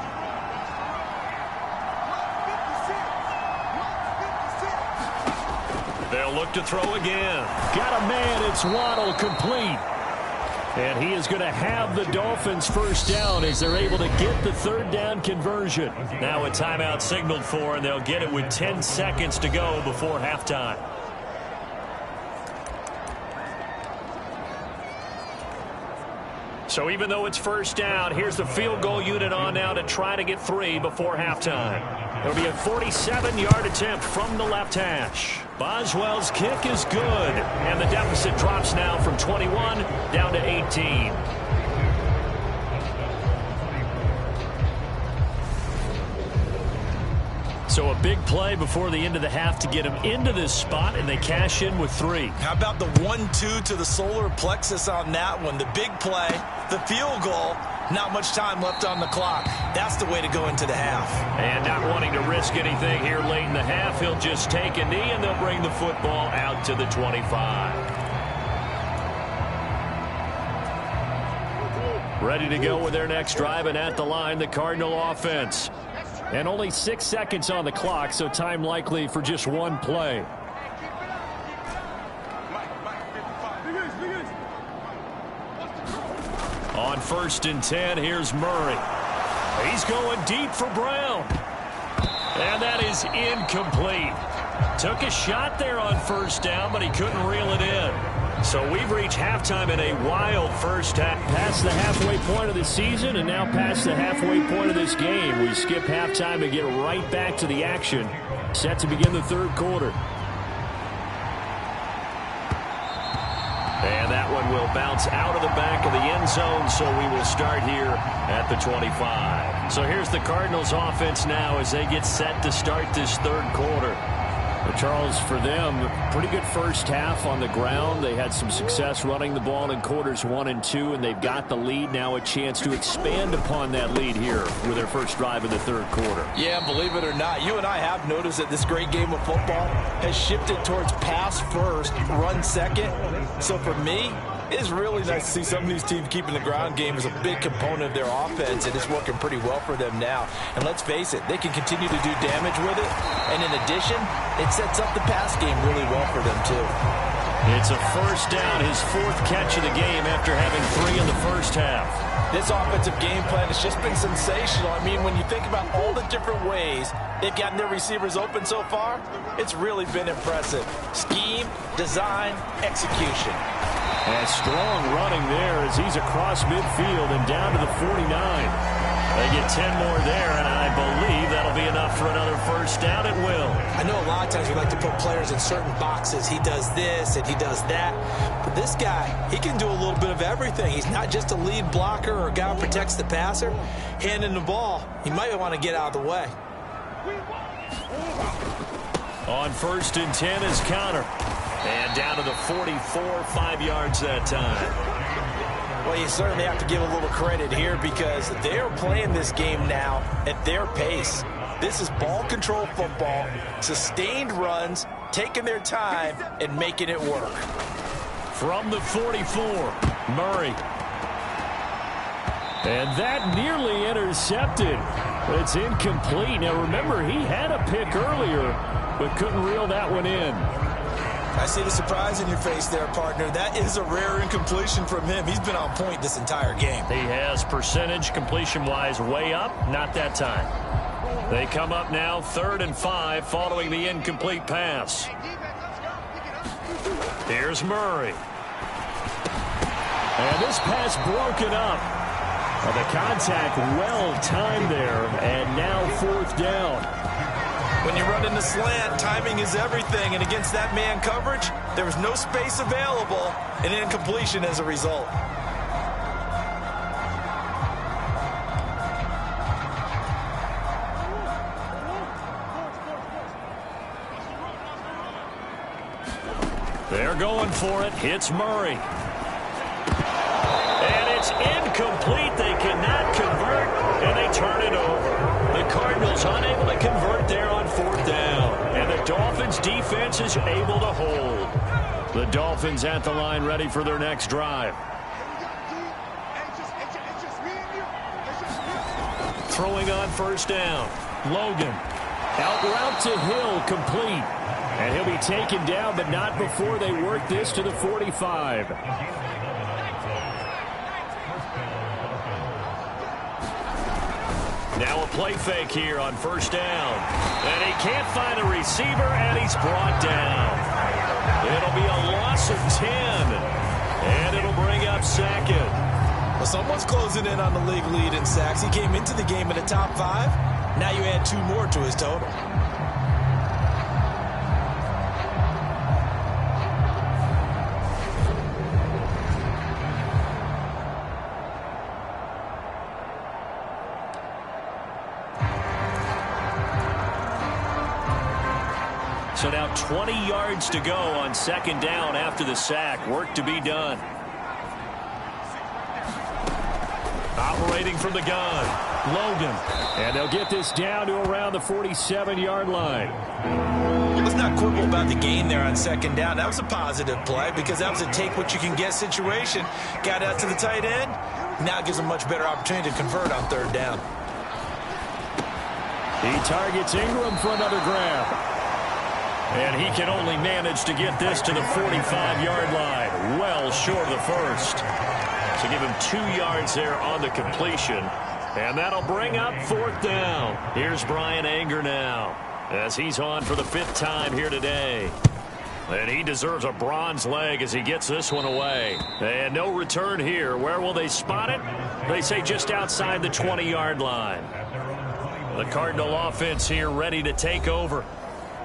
They'll look to throw again. Got a man. It's Waddle, complete. And he is going to have the Dolphins first down as they're able to get the third down conversion. Now a timeout signaled for, and they'll get it with 10 seconds to go before halftime. So even though it's first down, here's the field goal unit on now to try to get 3 before halftime. It'll be a 47-yard attempt from the left hash. Boswell's kick is good, and the deficit drops now from 21 down to 18. So a big play before the end of the half to get him into this spot, and they cash in with 3. How about the 1-2 to the solar plexus on that one? The big play, the field goal, not much time left on the clock. That's the way to go into the half. And not wanting to risk anything here late in the half, he'll just take a knee, and they'll bring the football out to the 25. Ready to go with their next drive, and at the line, the Cardinal offense. And only 6 seconds on the clock, so time likely for just one play. On 1st and 10, here's Murray. He's going deep for Brown. And that is incomplete. Took a shot there on first down, but he couldn't reel it in. So we've reached halftime in a wild first half. Past the halfway point of the season and now past the halfway point of this game. We skip halftime and get right back to the action. Set to begin the third quarter. And that one will bounce out of the back of the end zone, so we will start here at the 25. So here's the Cardinals offense now as they get set to start this third quarter. Charles, for them, pretty good first half on the ground. They had some success running the ball in quarters 1 and 2, and they've got the lead. Now a chance to expand upon that lead here with their first drive in the third quarter. Yeah, believe it or not, you and I have noticed that this great game of football has shifted towards pass first, run second. So for me, it's really nice to see some of these teams keeping the ground game as a big component of their offense, and it's working pretty well for them now. And let's face it, they can continue to do damage with it. And in addition, it sets up the pass game really well for them, too. It's a first down, his 4th catch of the game after having 3 in the first half. This offensive game plan has just been sensational. I mean, when you think about all the different ways they've gotten their receivers open so far, it's really been impressive. Scheme, design, execution. And strong running there as he's across midfield and down to the 49. They get 10 more there, and I believe that'll be enough for another first down. It will. I know a lot of times we like to put players in certain boxes. He does this and he does that. But this guy, he can do a little bit of everything. He's not just a lead blocker or a guy who protects the passer. Handing the ball, he might want to get out of the way. On 1st and 10 is Connor. And down to the 44, 5 yards that time. Well, you certainly have to give a little credit here because they're playing this game now at their pace. This is ball control football, sustained runs, taking their time, and making it work. From the 44, Murray. And that nearly intercepted. It's incomplete. Now, remember, he had a pick earlier, but couldn't reel that one in. I see the surprise in your face there, partner. That is a rare incompletion from him. He's been on point this entire game. He has percentage completion-wise way up. Not that time. They come up now 3rd and 5 following the incomplete pass. Here's Murray. And this pass broken up. The contact well timed there, and now 4th down. When you run in the slant, timing is everything, and against that man coverage, there was no space available, and incompletion as a result. They're going for it. Hits Murray. And it's incomplete. They cannot convert, and they turn it over. The Cardinals unable to convert there on 4th down. And the Dolphins defense is able to hold. The Dolphins at the line ready for their next drive. Throwing on 1st down. Logan. Out route to Hill, complete. And he'll be taken down, but not before they work this to the 45. Now a play fake here on 1st down. And he can't find a receiver, and he's brought down. It'll be a loss of 10. And it'll bring up 2nd. Well, someone's closing in on the league lead in sacks. He came into the game in the top 5. Now you add 2 more to his total. So now 20 yards to go on 2nd down after the sack. Work to be done. Operating from the gun, Logan. And they'll get this down to around the 47-yard line. Let's not quibble about the gain there on 2nd down. That was a positive play because that was a take-what-you-can-get situation. Got out to the tight end. Now gives a much better opportunity to convert on 3rd down. He targets Ingram for another grab. And he can only manage to get this to the 45-yard line. Well short of the first. So give him 2 yards there on the completion. And that'll bring up 4th down. Here's Brian Anger now as he's on for the 5th time here today. And he deserves a bronze leg as he gets this one away. And no return here. Where will they spot it? They say just outside the 20-yard line. The Cardinal offense here ready to take over.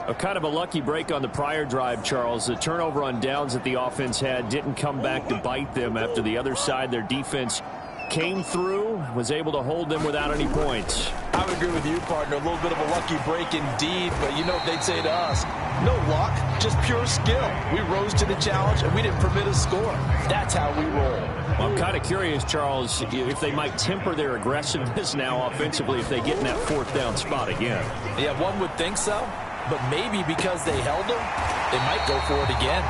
A kind of a lucky break on the prior drive, Charles. The turnover on downs that the offense had didn't come back to bite them after the other side. Their defense came through, was able to hold them without any points. I would agree with you, partner. A little bit of a lucky break indeed, but you know what they'd say to us? No luck, just pure skill. We rose to the challenge, and we didn't permit a score. That's how we roll. Well, I'm kind of curious, Charles, if they might temper their aggressiveness now offensively if they get in that 4th down spot again. Yeah, one would think so. But maybe because they held them, they might go for it again.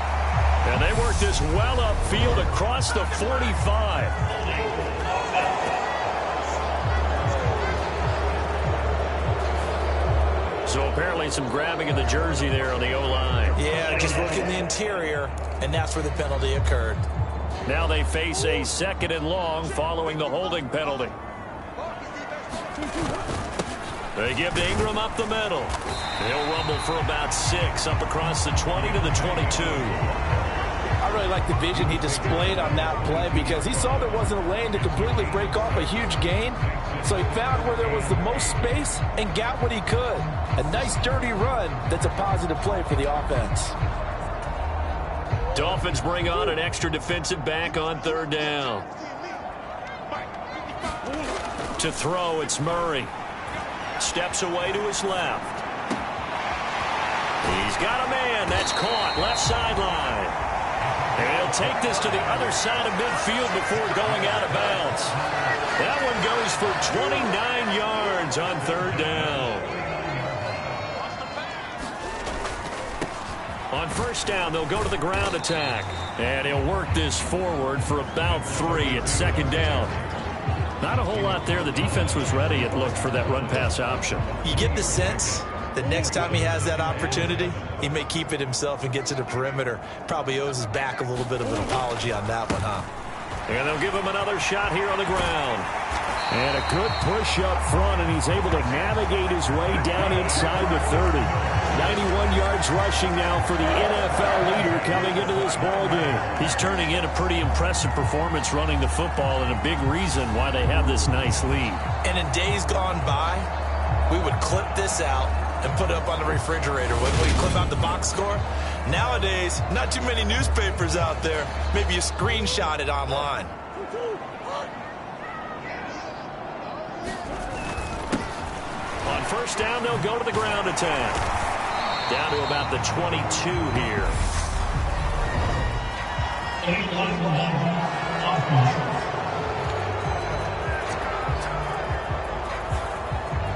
And they work this well upfield across the 45. So apparently some grabbing of the jersey there on the O-line. Yeah, just working the interior, and that's where the penalty occurred. Now they face a 2nd and long following the holding penalty. They give to Ingram up the middle. He'll rumble for about 6 up across the 20 to the 22. I really like the vision he displayed on that play because he saw there wasn't a lane to completely break off a huge gain. So he found where there was the most space and got what he could. A nice dirty run that's a positive play for the offense. Dolphins bring on an extra defensive back on 3rd down. To throw, it's Murray. Steps away to his left. He's got a man. That's caught. Left sideline. And he'll take this to the other side of midfield before going out of bounds. That one goes for 29 yards on 3rd down. On 1st down, they'll go to the ground attack. And he'll work this forward for about 3 at 2nd down. Not a whole lot there. The defense was ready, it looked, for that run-pass option. You get the sense that next time he has that opportunity, he may keep it himself and get to the perimeter. Probably owes his back a little bit of an apology on that one, huh? And they'll give him another shot here on the ground. And a good push up front, and he's able to navigate his way down inside the 30. 91 yards rushing now for the NFL leader coming into this ball game. He's turning in a pretty impressive performance running the football, and a big reason why they have this nice lead. And in days gone by, we would clip this out and put it up on the refrigerator. When we clip out the box score, nowadays, not too many newspapers out there. Maybe you screenshot it online. On 1st down, they'll go to the ground attack. Down to about the 22 here.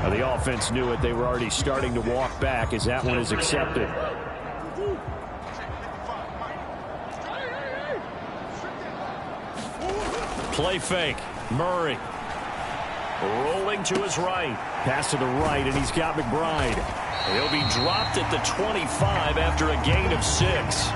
The The offense knew it. They were already starting to walk back as that one is accepted. Play fake. Murray. Rolling to his right. Pass to the right, and he's got McBride. He'll be dropped at the 25 after a gain of 6.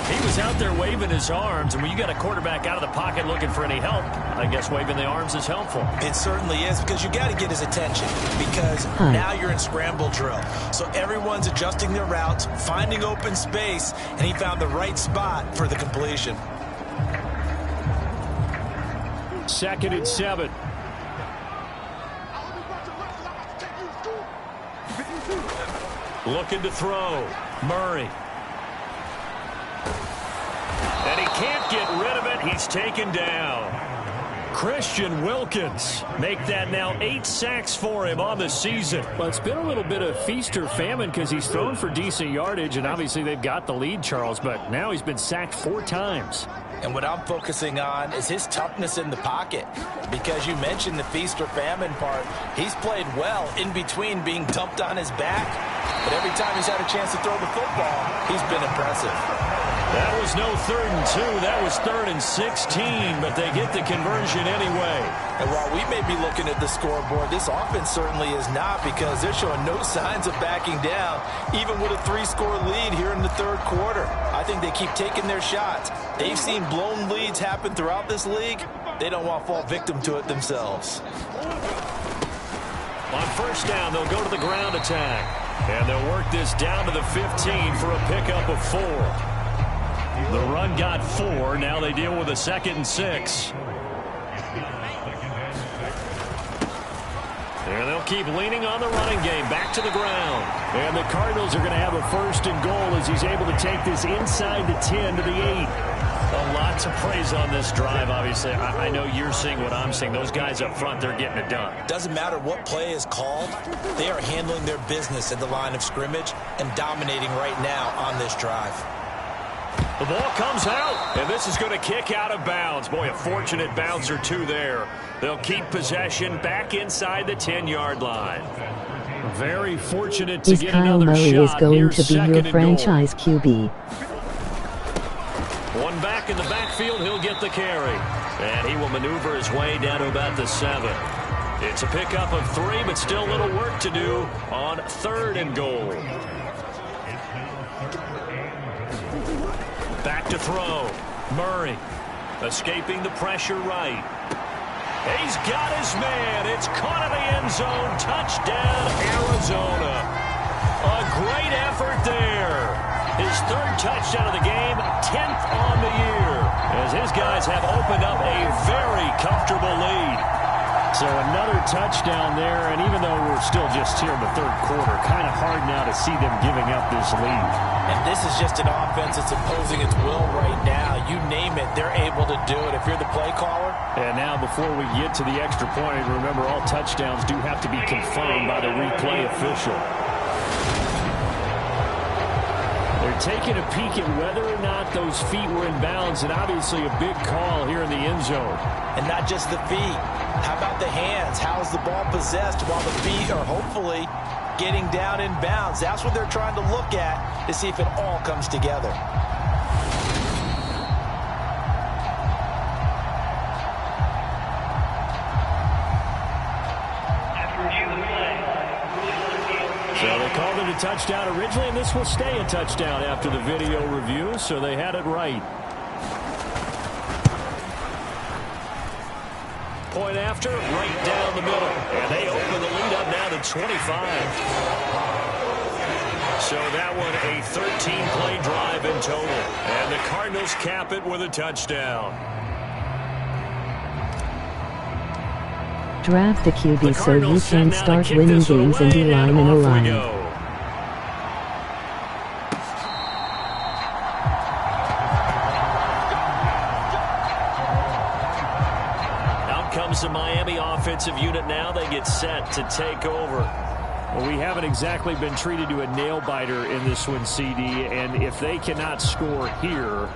He was out there waving his arms, and when you got a quarterback out of the pocket looking for any help, I guess waving the arms is helpful. It certainly is, because you got to get his attention, because now you're in scramble drill. So everyone's adjusting their routes, finding open space, and he found the right spot for the completion. 2nd and 7. Looking to throw. Murray. And he can't get rid of it. He's taken down. Christian Wilkins. Make that now 8 sacks for him on the season. Well, it's been a little bit of feast or famine because he's thrown for decent yardage, and obviously they've got the lead, Charles, but now he's been sacked 4 times. And what I'm focusing on is his toughness in the pocket, because you mentioned the feast or famine part. He's played well in between being dumped on his back, but every time he's had a chance to throw the football, he's been impressive. That was no 3rd and 2. That was 3rd and 16, but they get the conversion anyway. And while we may be looking at the scoreboard, this offense certainly is not, because they're showing no signs of backing down, even with a 3-score lead here in the 3rd quarter. I think they keep taking their shots. They've seen blown leads happen throughout this league. They don't want to fall victim to it themselves. On 1st down, they'll go to the ground attack. And they'll work this down to the 15 for a pickup of 4. The run got 4. Now they deal with a 2nd and 6. And they'll keep leaning on the running game. Back to the ground. And the Cardinals are going to have a 1st and goal as he's able to take this inside the 10 to the 8. A lot to praise on this drive, obviously. I know you're seeing what I'm seeing. Those guys up front, they're getting it done. Doesn't matter what play is called. They are handling their business at the line of scrimmage and dominating right now on this drive. The ball comes out, and this is going to kick out of bounds. Boy, a fortunate bounce or 2 there. They'll keep possession back inside the 10-yard line. Very fortunate to get another shot. Kyle Murray is going to be your franchise QB. One back in the backfield, he'll get the carry. And he will maneuver his way down to about the 7. It's a pickup of 3, but still a little work to do on 3rd and goal. Back to throw. Murray escaping the pressure right. He's got his man. It's caught in the end zone. Touchdown, Arizona. A great effort there. His 3rd touchdown of the game, 10th on the year, as his guys have opened up a very comfortable lead. So another touchdown there, and even though we're still just here in the 3rd quarter, kind of hard now to see them giving up this lead. And this is just an offense that's imposing its will right now. You name it, they're able to do it. If you're the play caller. And now before we get to the extra point, remember all touchdowns do have to be confirmed by the replay official. They're taking a peek at whether or not those feet were in bounds, and obviously a big call here in the end zone. And not just the feet. How about the hands? How's the ball possessed while the feet are hopefully getting down in bounds? That's what they're trying to look at to see if it all comes together. So they called it a touchdown originally, and this will stay a touchdown after the video review, so they had it right. Point after, right down the middle. And they open the lead up now to 25. So that one a 13-play drive in total. And the Cardinals cap it with a touchdown. Draft a QB so you can start winning games in D-line and O-line. The Miami offensive unit now. They get set to take over. Well, we haven't exactly been treated to a nail-biter in this one, CD, and if they cannot score here,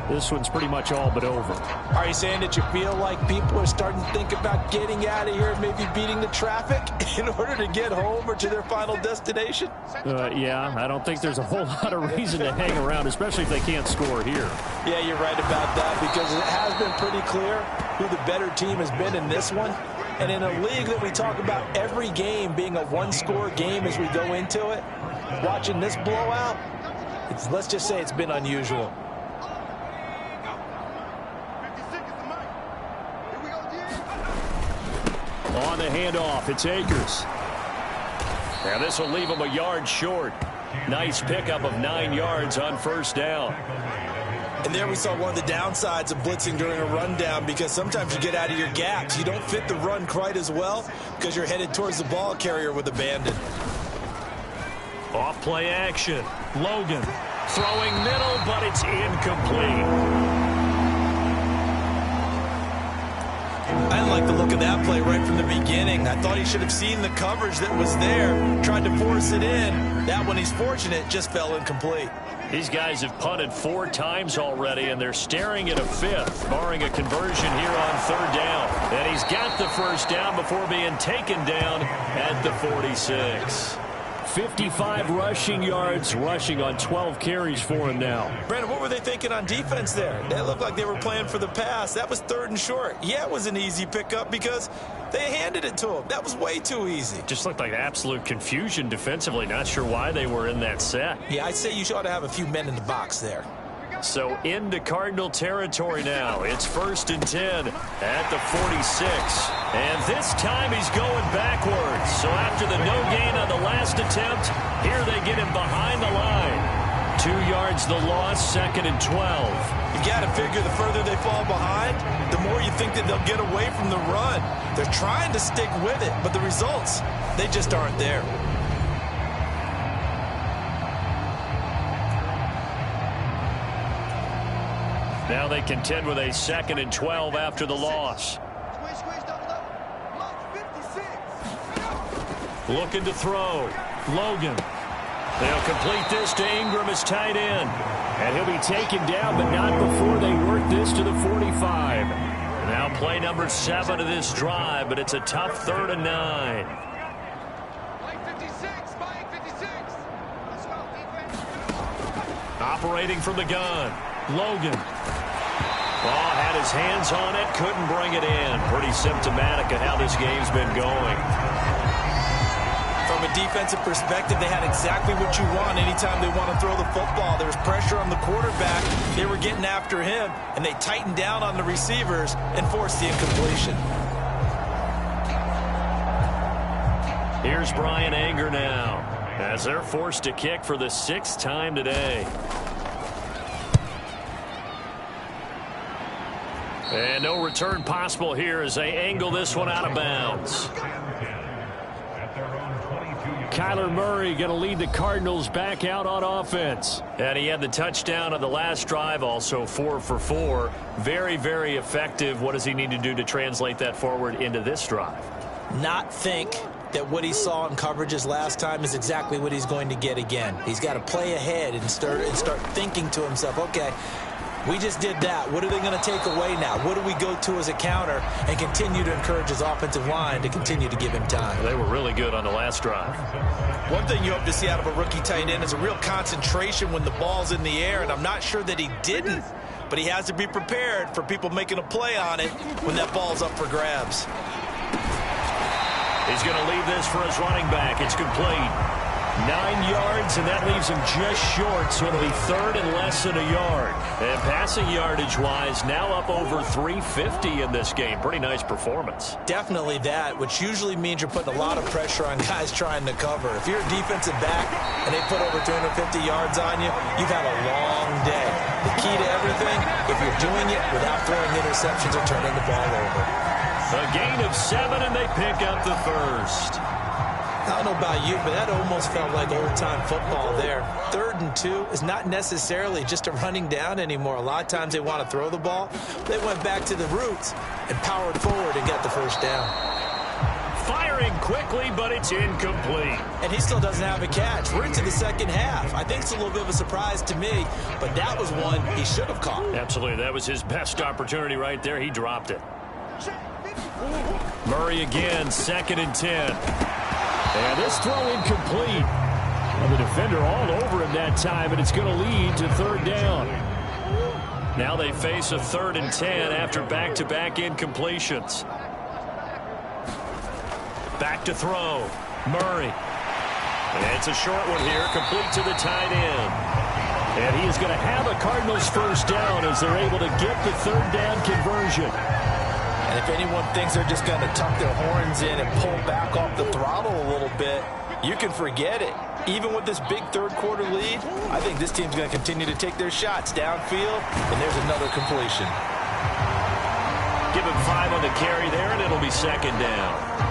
this one's pretty much all but over. Are you saying that you feel like people are starting to think about getting out of here, maybe beating the traffic in order to get home or to their final destination? Yeah, I don't think there's a whole lot of reason to hang around, especially if they can't score here. Yeah, you're right about that, because it has been pretty clear who the better team has been in this one. And in a league that we talk about every game being a one-score game as we go into it, watching this blowout, let's just say it's been unusual. On the handoff, it's Akers. Now this will leave him a yard short. Nice pickup of 9 yards on first down. And there we saw one of the downsides of blitzing during a rundown, because sometimes you get out of your gaps. You don't fit the run quite as well because you're headed towards the ball carrier with abandon. Off play action. Logan throwing middle, but it's incomplete. I didn't like the look of that play right from the beginning. I thought he should have seen the coverage that was there, tried to force it in. That one, he's fortunate, just fell incomplete. These guys have punted 4 times already, and they're staring at a 5th, barring a conversion here on 3rd down. And he's got the first down before being taken down at the 46. 55 rushing yards, rushing on 12 carries for him now. Brandon, what were they thinking on defense there? They looked like they were playing for the pass. That was 3rd and short. Yeah, it was an easy pickup because they handed it to him. That was way too easy. Just looked like absolute confusion defensively. Not sure why they were in that set. Yeah, I'd say you ought to have a few men in the box there. So into Cardinal territory now. It's 1st and 10 at the 46. And this time he's going backwards. So after the no gain on the last attempt, here they get him behind the line. 2 yards the loss, 2nd and 12. You got to figure the further they fall behind, the more you think that they'll get away from the run. They're trying to stick with it, but the results, they just aren't there. Now they contend with a 2nd and 12 after the loss. Looking to throw. Logan. They'll complete this to Ingram as tight end. And he'll be taken down, but not before they work this to the 45. Now play number 7 of this drive, but it's a tough 3rd and 9. Operating from the gun. Logan. Ball had his hands on it, couldn't bring it in. Pretty symptomatic of how this game's been going. From a defensive perspective, they had exactly what you want anytime they want to throw the football. There was pressure on the quarterback. They were getting after him, and they tightened down on the receivers and forced the incompletion. Here's Brian Anger now, as they're forced to kick for the 6th time today. And no return possible here as they angle this one out of bounds. Kyler Murray going to lead the Cardinals back out on offense. And he had the touchdown on the last drive, also 4 for 4. Very, very effective. What does he need to do to translate that forward into this drive? Not think that what he saw in coverages last time is exactly what he's going to get again. He's got to play ahead and start thinking to himself, okay, we just did that. What are they going to take away now? What do we go to as a counter? And continue to encourage his offensive line to continue to give him time. They were really good on the last drive. One thing you hope to see out of a rookie tight end is a real concentration when the ball's in the air, and I'm not sure that he didn't. But he has to be prepared for people making a play on it when that ball's up for grabs. He's going to leave this for his running back. It's complete. 9 yards, and that leaves him just short, so it'll be 3rd and less than a yard. And passing yardage-wise, now up over 350 in this game. Pretty nice performance. Definitely that, which usually means you're putting a lot of pressure on guys trying to cover. If you're a defensive back and they put over 250 yards on you, you've had a long day. The key to everything, if you're doing it without throwing interceptions or turning the ball over. A gain of 7, and they pick up the first. I don't know about you, but that almost felt like old-time football there. 3rd and 2 is not necessarily just a running down anymore. A lot of times they want to throw the ball. They went back to the roots and powered forward and got the first down. firing quickly, but it's incomplete. And he still doesn't have a catch. We're into the second half. I think it's a little bit of a surprise to me, but that was one he should have caught. Absolutely. That was his best opportunity right there. He dropped it. Murray again, 2nd and 10. And this throw incomplete. Well, the defender all over him that time, and it's going to lead to 3rd down. Now they face a 3rd and 10 after back-to-back incompletions. Back to throw. Murray. And it's a short one here, complete to the tight end. And he is going to have a Cardinals first down as they're able to get the 3rd down conversion. And if anyone thinks they're just going to tuck their horns in and pull back off the throttle a little bit, you can forget it. Even with this big 3rd quarter lead, I think this team's going to continue to take their shots downfield, and there's another completion. Give him 5 on the carry there, and it'll be 2nd down.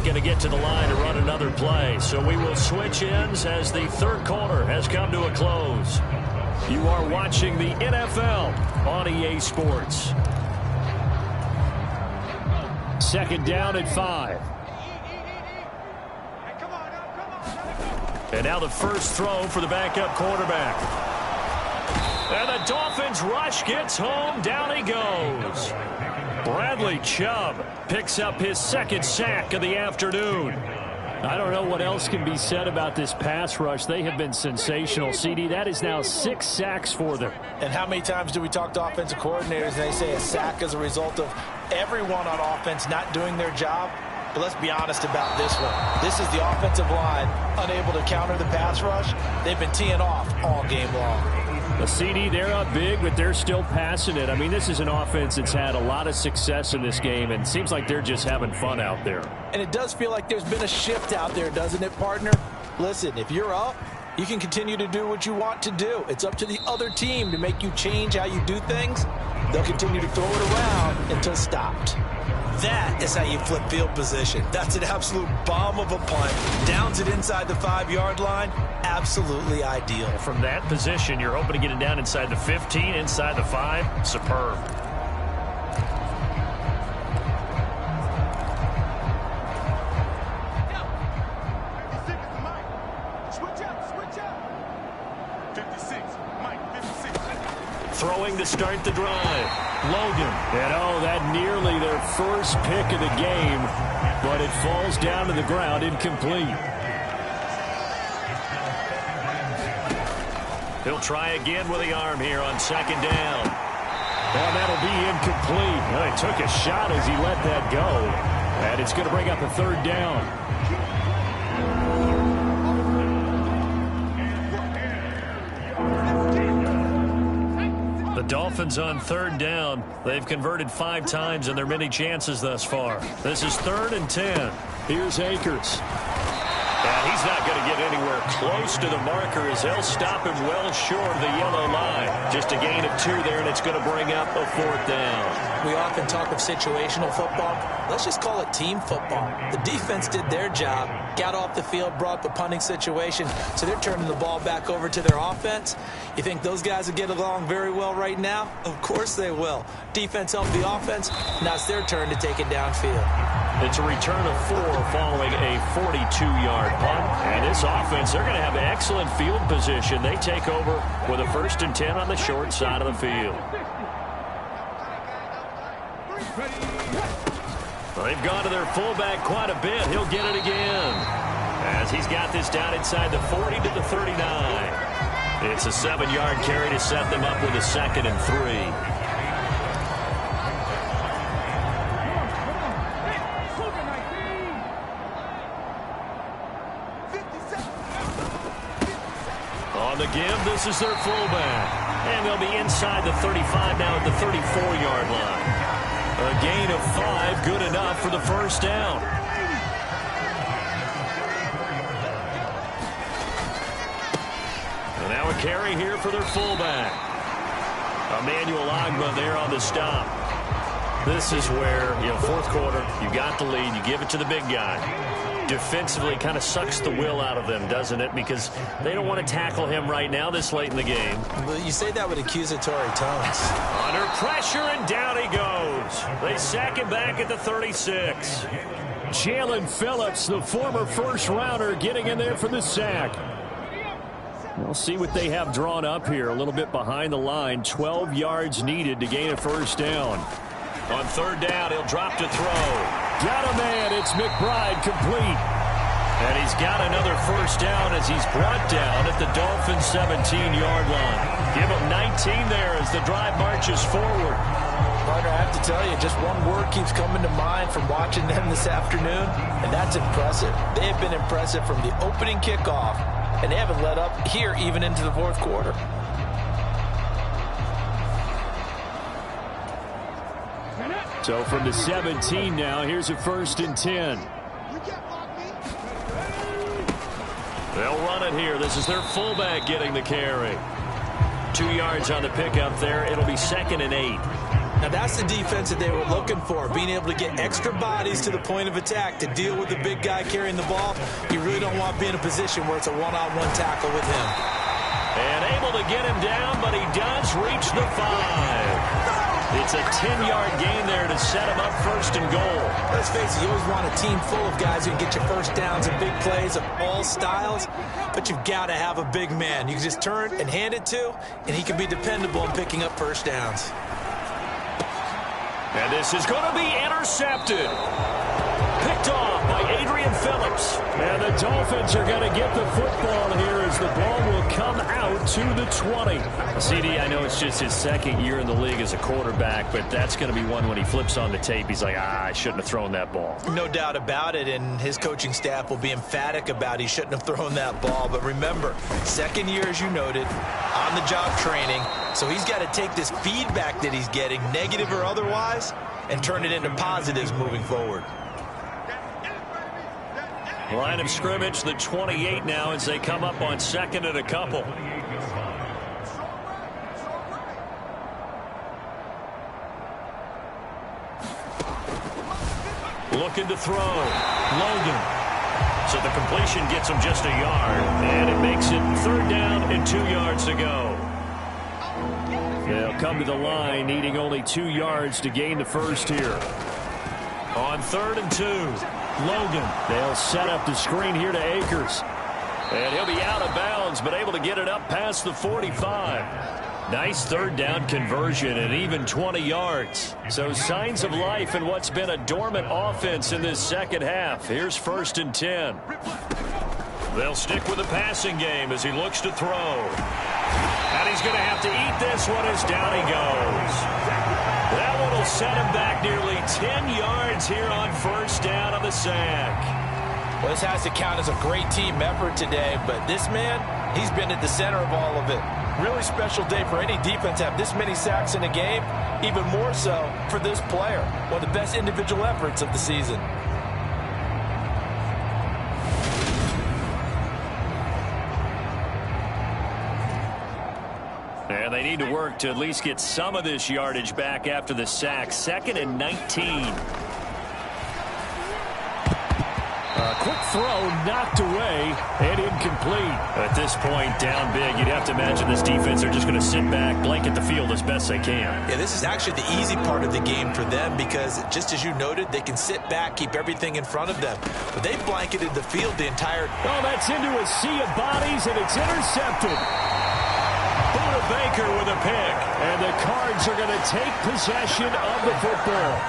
Going to get to the line to run another play. So we will switch ends as the 3rd quarter has come to a close. You are watching the NFL on EA Sports. 2nd down at 5. And now the first throw for the backup quarterback. And the Dolphins rush gets home. Down he goes. Bradley Chubb picks up his 2nd sack of the afternoon. I don't know what else can be said about this pass rush. They have been sensational, CD. That is now 6 sacks for them. And how many times do we talk to offensive coordinators and they say a sack is a result of everyone on offense not doing their job? But let's be honest about this one. This is the offensive line unable to counter the pass rush. They've been teeing off all game long. The CD, they're up big, but they're still passing it. I mean, this is an offense that's had a lot of success in this game, and it seems like they're just having fun out there. And it does feel like there's been a shift out there, doesn't it, partner? Listen, if you're up, you can continue to do what you want to do. It's up to the other team to make you change how you do things. They'll continue to throw it around until stopped. That is how you flip field position. That's an absolute bomb of a punt. Downs it inside the 5-yard line. Absolutely ideal. From that position, you're hoping to get it down inside the 15, inside the 5. Superb. Throwing to start the drive. Logan. And oh, that nearly their first pick of the game, but it falls down to the ground incomplete. He'll try again with the arm here on 2nd down. And that'll be incomplete. Well, he took a shot as he let that go. And it's going to bring up a 3rd down. The Dolphins on 3rd down. They've converted 5 times in their many chances thus far. This is 3rd and 10. Here's Akers. And he's not going to get anywhere close to the marker as they'll stop him well short of the yellow line. Just a gain of 2 there, and it's going to bring up a 4th down. We often talk of situational football. Let's just call it team football. The defense did their job, got off the field, brought the punting situation, so they're turning the ball back over to their offense. You think those guys will get along very well right now? Of course they will. Defense helped the offense. Now it's their turn to take it downfield. It's a return of 4 following a 42-yard punt. And this offense, they're going to have excellent field position. They take over with a 1st and 10 on the short side of the field. They've gone to their fullback quite a bit. He'll get it again, as he's got this down inside the 40 to the 39. It's a 7-yard carry to set them up with a 2nd and 3. On the give, this is their fullback. And they'll be inside the 35 now at the 34-yard line. A gain of 5, good enough for the first down. And now a carry here for their fullback. Emmanuel Agba there on the stop. This is where, fourth quarter, you got the lead, you give it to the big guy. Defensively kind of sucks the will out of them, doesn't it? Because they don't want to tackle him right now this late in the game. Well, you say that with accusatory tones. Under pressure, and down he goes. They sack him back at the 36. Jalen Phillips, the former first-rounder, getting in there for the sack. We'll see what they have drawn up here. A little bit behind the line. 12 yards needed to gain a first down. On third down, he'll drop to throw. Got a man. It's McBride, complete. And he's got another first down as he's brought down at the Dolphins' 17-yard line. Give him 19 there as the drive marches forward. Partner, I have to tell you, just one word keeps coming to mind from watching them this afternoon, and that's impressive. They have been impressive from the opening kickoff, and they haven't let up here even into the fourth quarter. So from the 17 now, here's a 1st and 10. They'll run it here. This is their fullback getting the carry. 2 yards on the pickup there. It'll be 2nd and 8. Now that's the defense that they were looking for, being able to get extra bodies to the point of attack to deal with the big guy carrying the ball. You really don't want to be in a position where it's a one-on-one tackle with him. And able to get him down, but he does reach the 5. It's a 10-yard gain there to set him up 1st and goal. Let's face it, you always want a team full of guys who can get you first downs and big plays of all styles, but you've got to have a big man you can just turn and hand it to, and he can be dependable in picking up first downs. And this is going to be intercepted. Picked off by Adrian Phillips. And the Dolphins are going to get the football here as the ball will come out to the 20. CD, I know it's just his 2nd year in the league as a quarterback, but that's going to be one when he flips on the tape. He's like, I shouldn't have thrown that ball. No doubt about it, and his coaching staff will be emphatic about he shouldn't have thrown that ball. But remember, 2nd year, as you noted, on-the-job training. So he's got to take this feedback that he's getting, negative or otherwise, and turn it into positives moving forward. Line of scrimmage, the 28 now as they come up on 2nd and a couple. Looking to throw. Logan. So the completion gets him just a yard, and it makes it 3rd down and 2 yards to go. They'll come to the line, needing only 2 yards to gain the first here. On 3rd and 2. Logan. They'll set up the screen here to Akers. And he'll be out of bounds, but able to get it up past the 45. Nice 3rd down conversion and even 20 yards. So signs of life in what's been a dormant offense in this second half. Here's 1st and 10. They'll stick with the passing game as he looks to throw. And he's going to have to eat this one as down he goes. That one will set him back nearly 10 yards here on 1st down on the sack. Well, this has to count as a great team effort today, but this man, he's been at the center of all of it. Really special day for any defense to have this many sacks in a game, even more so for this player. One of the best individual efforts of the season. And they need to work to at least get some of this yardage back after the sack. 2nd and 19. Quick throw, knocked away, and incomplete. At this point, down big, you'd have to imagine this defense are just going to sit back, blanket the field as best they can. Yeah, this is actually the easy part of the game for them because, just as you noted, they can sit back, keep everything in front of them. But they've blanketed the field the entire... Oh, that's into a sea of bodies, and it's intercepted. Buda Baker with a pick. And the Cards are going to take possession of the football.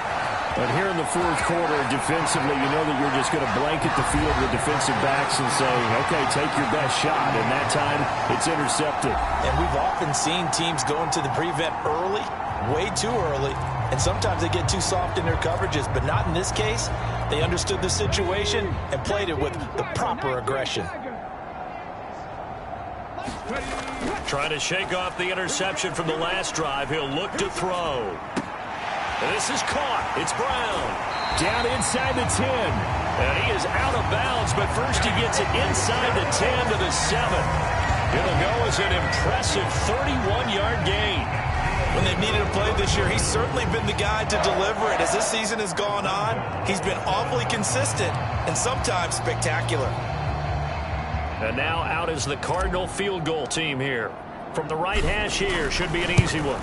But here in the fourth quarter, defensively, you know that you're just going to blanket the field with defensive backs and say, okay, take your best shot. And that time, it's intercepted. And we've often seen teams go into the prevent early, way too early, and sometimes they get too soft in their coverages. But not in this case. They understood the situation and played it with the proper aggression. Trying to shake off the interception from the last drive. He'll look to throw. This is caught. It's Brown. Down inside the 10. And he is out of bounds, but first he gets it inside the 10 to the 7. It'll go as an impressive 31-yard gain. When they've needed a play this year, he's certainly been the guy to deliver it. As this season has gone on, he's been awfully consistent and sometimes spectacular. And now out is the Cardinal field goal team here. From the right hash here, should be an easy one.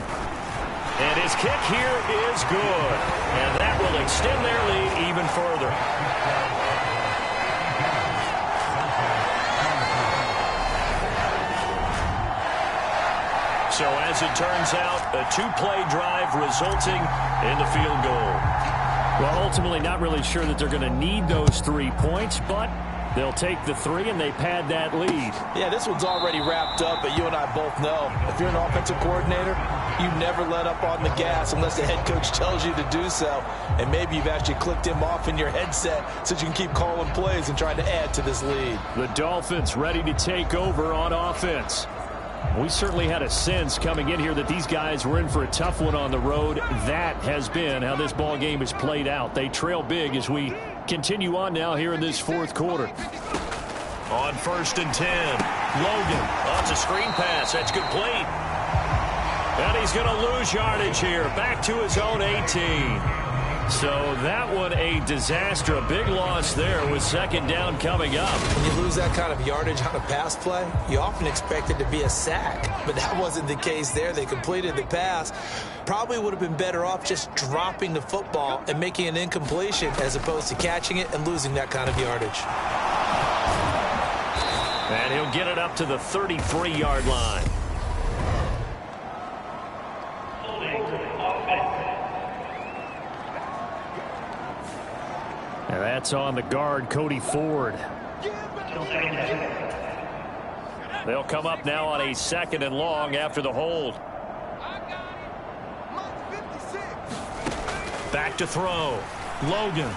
And his kick here is good. And that will extend their lead even further. So as it turns out, a two-play drive resulting in the field goal. Well, ultimately not really sure that they're going to need those 3 points, but they'll take the 3 and they pad that lead. Yeah, this one's already wrapped up, but you and I both know if you're an offensive coordinator, you never let up on the gas unless the head coach tells you to do so. And maybe you've actually clicked him off in your headset so you can keep calling plays and trying to add to this lead. The Dolphins ready to take over on offense. We certainly had a sense coming in here that these guys were in for a tough one on the road. That has been how this ball game has played out. They trail big as we continue on now here in this fourth quarter. On 1st and 10, Logan. Oh, it's a screen pass. That's complete. And he's going to lose yardage here. Back to his own 18. So that one a disaster. A big loss there with second down coming up. When you lose that kind of yardage on a pass play, you often expect it to be a sack. But that wasn't the case there. They completed the pass. Probably would have been better off just dropping the football and making an incompletion as opposed to catching it and losing that kind of yardage. And he'll get it up to the 33-yard line. And that's on the guard, Cody Ford. They'll come up now on a 2nd and long after the hold. Back to throw. Logan.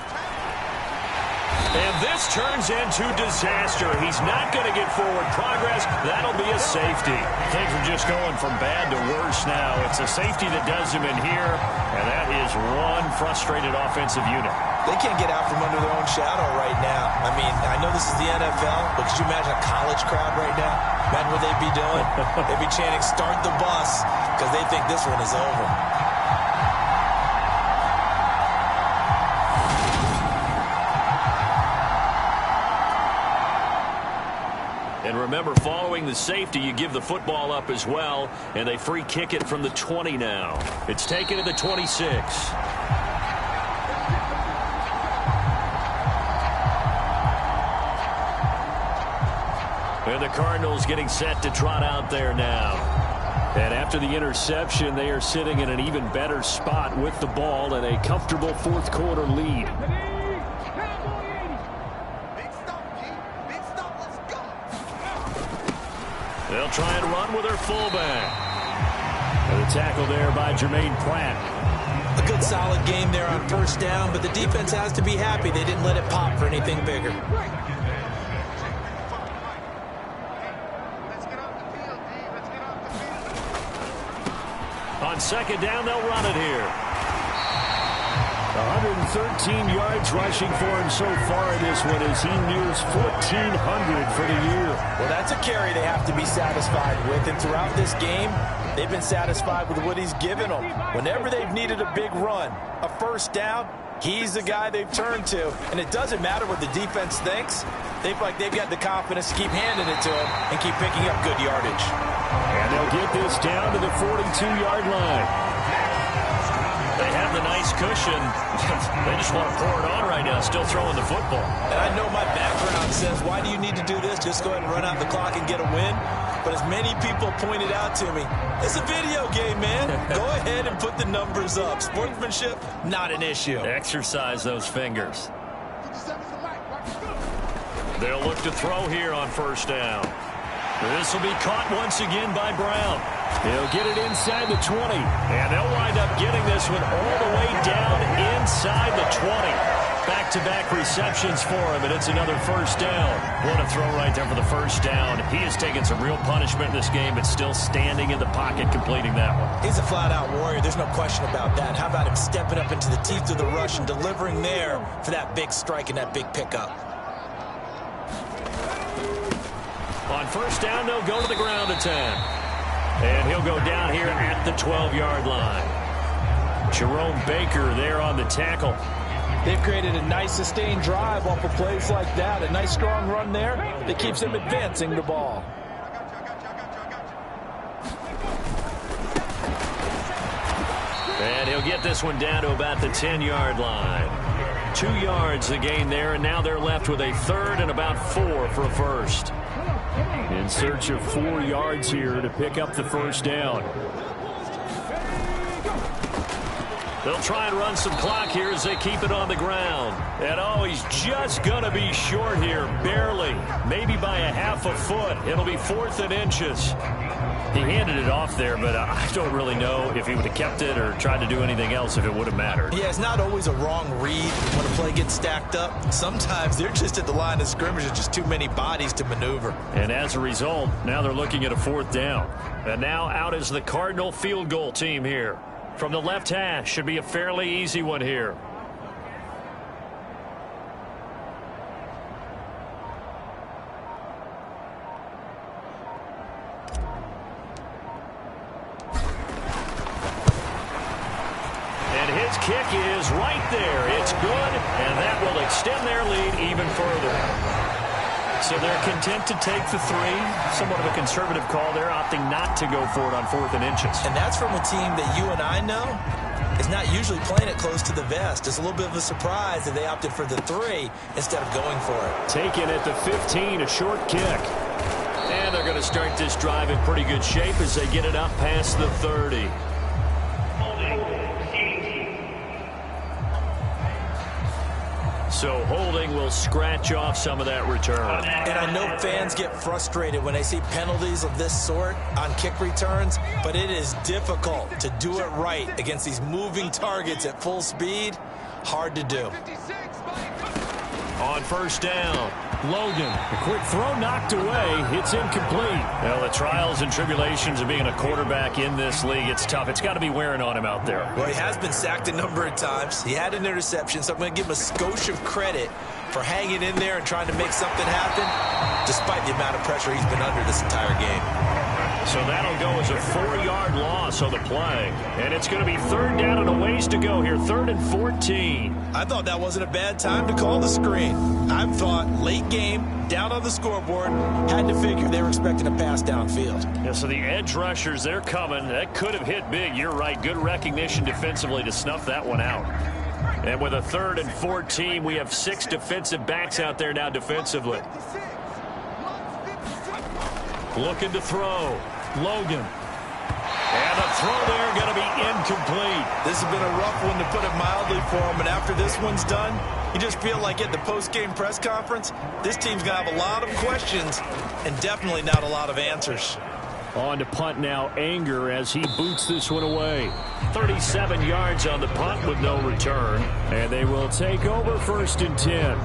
And this turns into disaster. He's not going to get forward progress. That'll be a safety. Things are just going from bad to worse now. It's a safety that does him in here, and that is one frustrated offensive unit. They can't get out from under their own shadow right now. I mean, I know this is the NFL, but could you imagine a college crowd right now? Imagine what they'd be doing. They'd be chanting, "Start the bus," because they think this one is over. And remember, following the safety, you give the football up as well, and they free kick it from the 20 now. It's taken to the 26. And the Cardinals getting set to trot out there now. And after the interception, they are sitting in an even better spot with the ball and a comfortable fourth quarter lead. They'll try and run with their fullback. And the tackle there by Jermaine Pratt. A good solid game there on first down, but the defense has to be happy they didn't let it pop for anything bigger. On second down, they'll run it here. 113 yards rushing for him so far in this one as he nears 1,400 for the year. Well, that's a carry they have to be satisfied with, and throughout this game, they've been satisfied with what he's given them. Whenever they've needed a big run, a first down, he's the guy they've turned to, and it doesn't matter what the defense thinks. They feel like they've got the confidence to keep handing it to him and keep picking up good yardage. And they'll get this down to the 42-yard line. They have the nice cushion. They just want to pour it on right now, still throwing the football. And I know my background says, why do you need to do this? Just go ahead and run out the clock and get a win. But as many people pointed out to me, it's a video game, man. Go ahead and put the numbers up. Sportsmanship, not an issue. Exercise those fingers. They'll look to throw here on first down. This will be caught once again by Brown. He'll get it inside the 20. And they'll wind up getting this one all the way down inside the 20. Back-to-back receptions for him, and it's another first down. What a throw right there for the first down. He has taken some real punishment in this game, but still standing in the pocket completing that one. He's a flat-out warrior. There's no question about that. How about him stepping up into the teeth of the rush and delivering there for that big strike and that big pickup? On first down, they'll go to the ground attempt. And he'll go down here at the 12-yard line. Jerome Baker there on the tackle. They've created a nice sustained drive off of plays like that. A nice strong run there that keeps them advancing the ball. And he'll get this one down to about the 10-yard line. 2 yards the gain there, and now they're left with a third and about 4 for a first. In search of 4 yards here to pick up the first down. They'll try and run some clock here as they keep it on the ground. And oh, he's just going to be short here, barely. Maybe by a half a foot. It'll be 4th and inches. He handed it off there, but I don't really know if he would have kept it or tried to do anything else if it would have mattered. Yeah, it's not always a wrong read when a play gets stacked up. Sometimes they're just at the line of scrimmage and just too many bodies to maneuver. And as a result, now they're looking at a 4th down. And now out is the Cardinal field goal team here. From the left hash, should be a fairly easy one here. And his kick is right there. It's good, and that will extend their lead even further. So they're content to take the 3. Somewhat of a conservative call there, opting not to go for it on 4th and inches. And that's from a team that you and I know is not usually playing it close to the vest. It's a little bit of a surprise that they opted for the 3 instead of going for it. Taken at the 15, a short kick. And they're going to start this drive in pretty good shape as they get it up past the 30. So holding will scratch off some of that return. And I know fans get frustrated when they see penalties of this sort on kick returns, but it is difficult to do it right against these moving targets at full speed. Hard to do. On first down, Logan, a quick throw knocked away. It's incomplete. Well, the trials and tribulations of being a quarterback in this league, it's tough. It's got to be wearing on him out there. Well, he has been sacked a number of times. He had an interception, so I'm going to give him a skosh of credit for hanging in there and trying to make something happen, despite the amount of pressure he's been under this entire game. So that'll go as a 4-yard loss on the play. And it's going to be 3rd down and a ways to go here. 3rd and 14. I thought that wasn't a bad time to call the screen. I thought late game, down on the scoreboard, had to figure they were expecting a pass downfield. Yeah, so the edge rushers, they're coming. That could have hit big. You're right. Good recognition defensively to snuff that one out. And with a 3rd and 14, we have 6 defensive backs out there now defensively. Looking to throw. Logan. And the throw there going to be incomplete. This has been a rough one, to put it mildly, for him. And after this one's done, you just feel like at the post-game press conference, this team's going to have a lot of questions and definitely not a lot of answers. On to punt now, Anger, as he boots this one away. 37 yards on the punt with no return. And they will take over 1st and 10.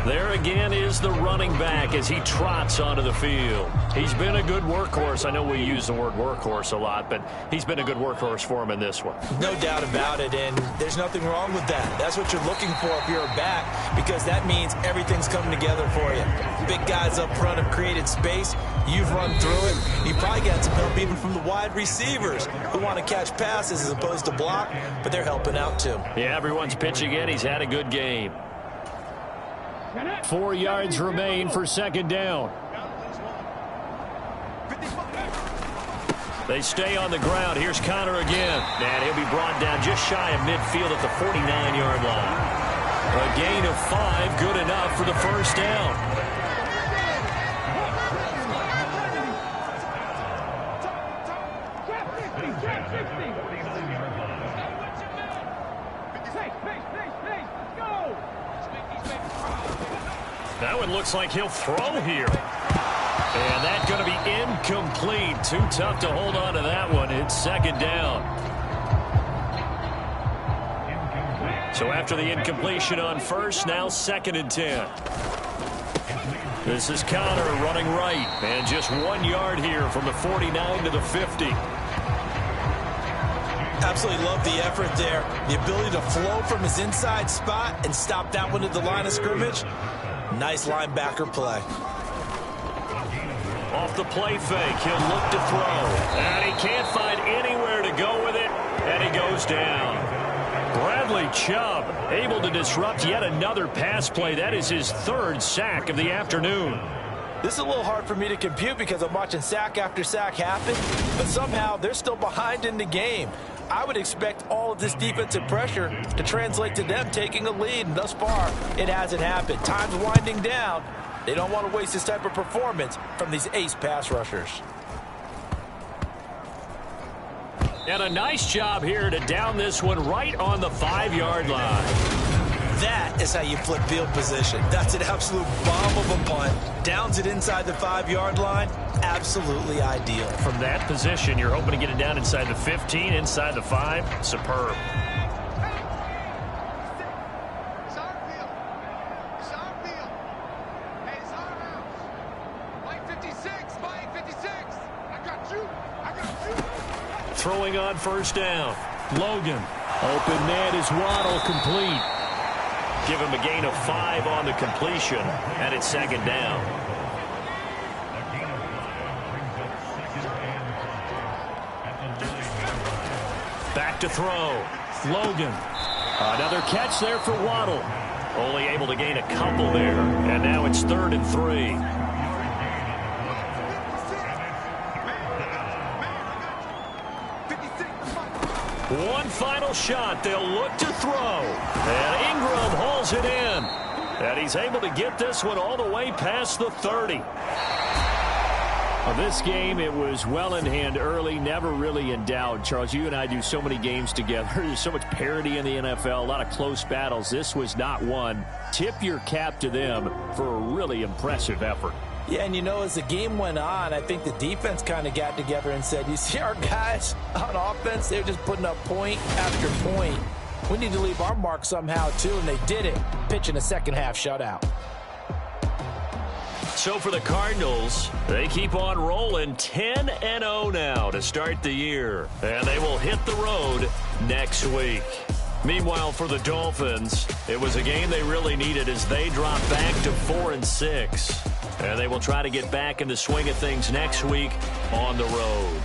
There again is the running back as he trots onto the field. He's been a good workhorse. I know we use the word workhorse a lot, but he's been a good workhorse for him in this one. No doubt about it, and there's nothing wrong with that. That's what you're looking for if you're a back, because that means everything's coming together for you. Big guys up front have created space. You've run through it. You probably got some help even from the wide receivers who want to catch passes as opposed to block, but they're helping out too. Yeah, everyone's pitching in. He's had a good game. 4 yards remain for 2nd down. They stay on the ground. Here's Connor again. And he'll be brought down just shy of midfield at the 49-yard line. A gain of 5, good enough for the first down. That one looks like he'll throw here. And that's going to be incomplete. Too tough to hold on to that one. It's second down. So after the incompletion on first, now 2nd and 10. This is Connor running right. And just 1 yard here from the 49 to the 50. Absolutely love the effort there. The ability to flow from his inside spot and stop that one at the line of scrimmage. Nice linebacker play. Off the play fake, he'll look to throw. And he can't find anywhere to go with it. And he goes down. Bradley Chubb able to disrupt yet another pass play. That is his 3rd sack of the afternoon. This is a little hard for me to compute because I'm watching sack after sack happen, but somehow they're still behind in the game. I would expect all of this defensive pressure to translate to them taking a lead, and thus far, it hasn't happened. Time's winding down. They don't want to waste this type of performance from these ace pass rushers. And a nice job here to down this one right on the 5-yard line. That is how you flip field position. That's an absolute bomb of a punt. Downs it inside the 5-yard line. Absolutely ideal. From that position, you're hoping to get it down inside the 15, inside the 5. Superb. Throwing on first down. Logan. Open man is Waddle, complete. Give him a gain of 5 on the completion, and it's 2nd down. Back to throw. Logan. Another catch there for Waddle. Only able to gain a couple there, and now it's 3rd and 3. One final shot. They'll look to throw. And Ingram hauls it in. And he's able to get this one all the way past the 30. Well, this game, it was well in hand early, never really in doubt. Charles, you and I do so many games together. There's so much parity in the NFL, a lot of close battles. This was not one. Tip your cap to them for a really impressive effort. Yeah, and you know, as the game went on, I think the defense kind of got together and said, you see our guys on offense, they're just putting up point after point. We need to leave our mark somehow, too, and they did it, pitching a second-half shutout. So for the Cardinals, they keep on rolling 10-0 now to start the year. And they will hit the road next week. Meanwhile, for the Dolphins, it was a game they really needed as they drop back to 4-6. And they will try to get back in the swing of things next week on the road.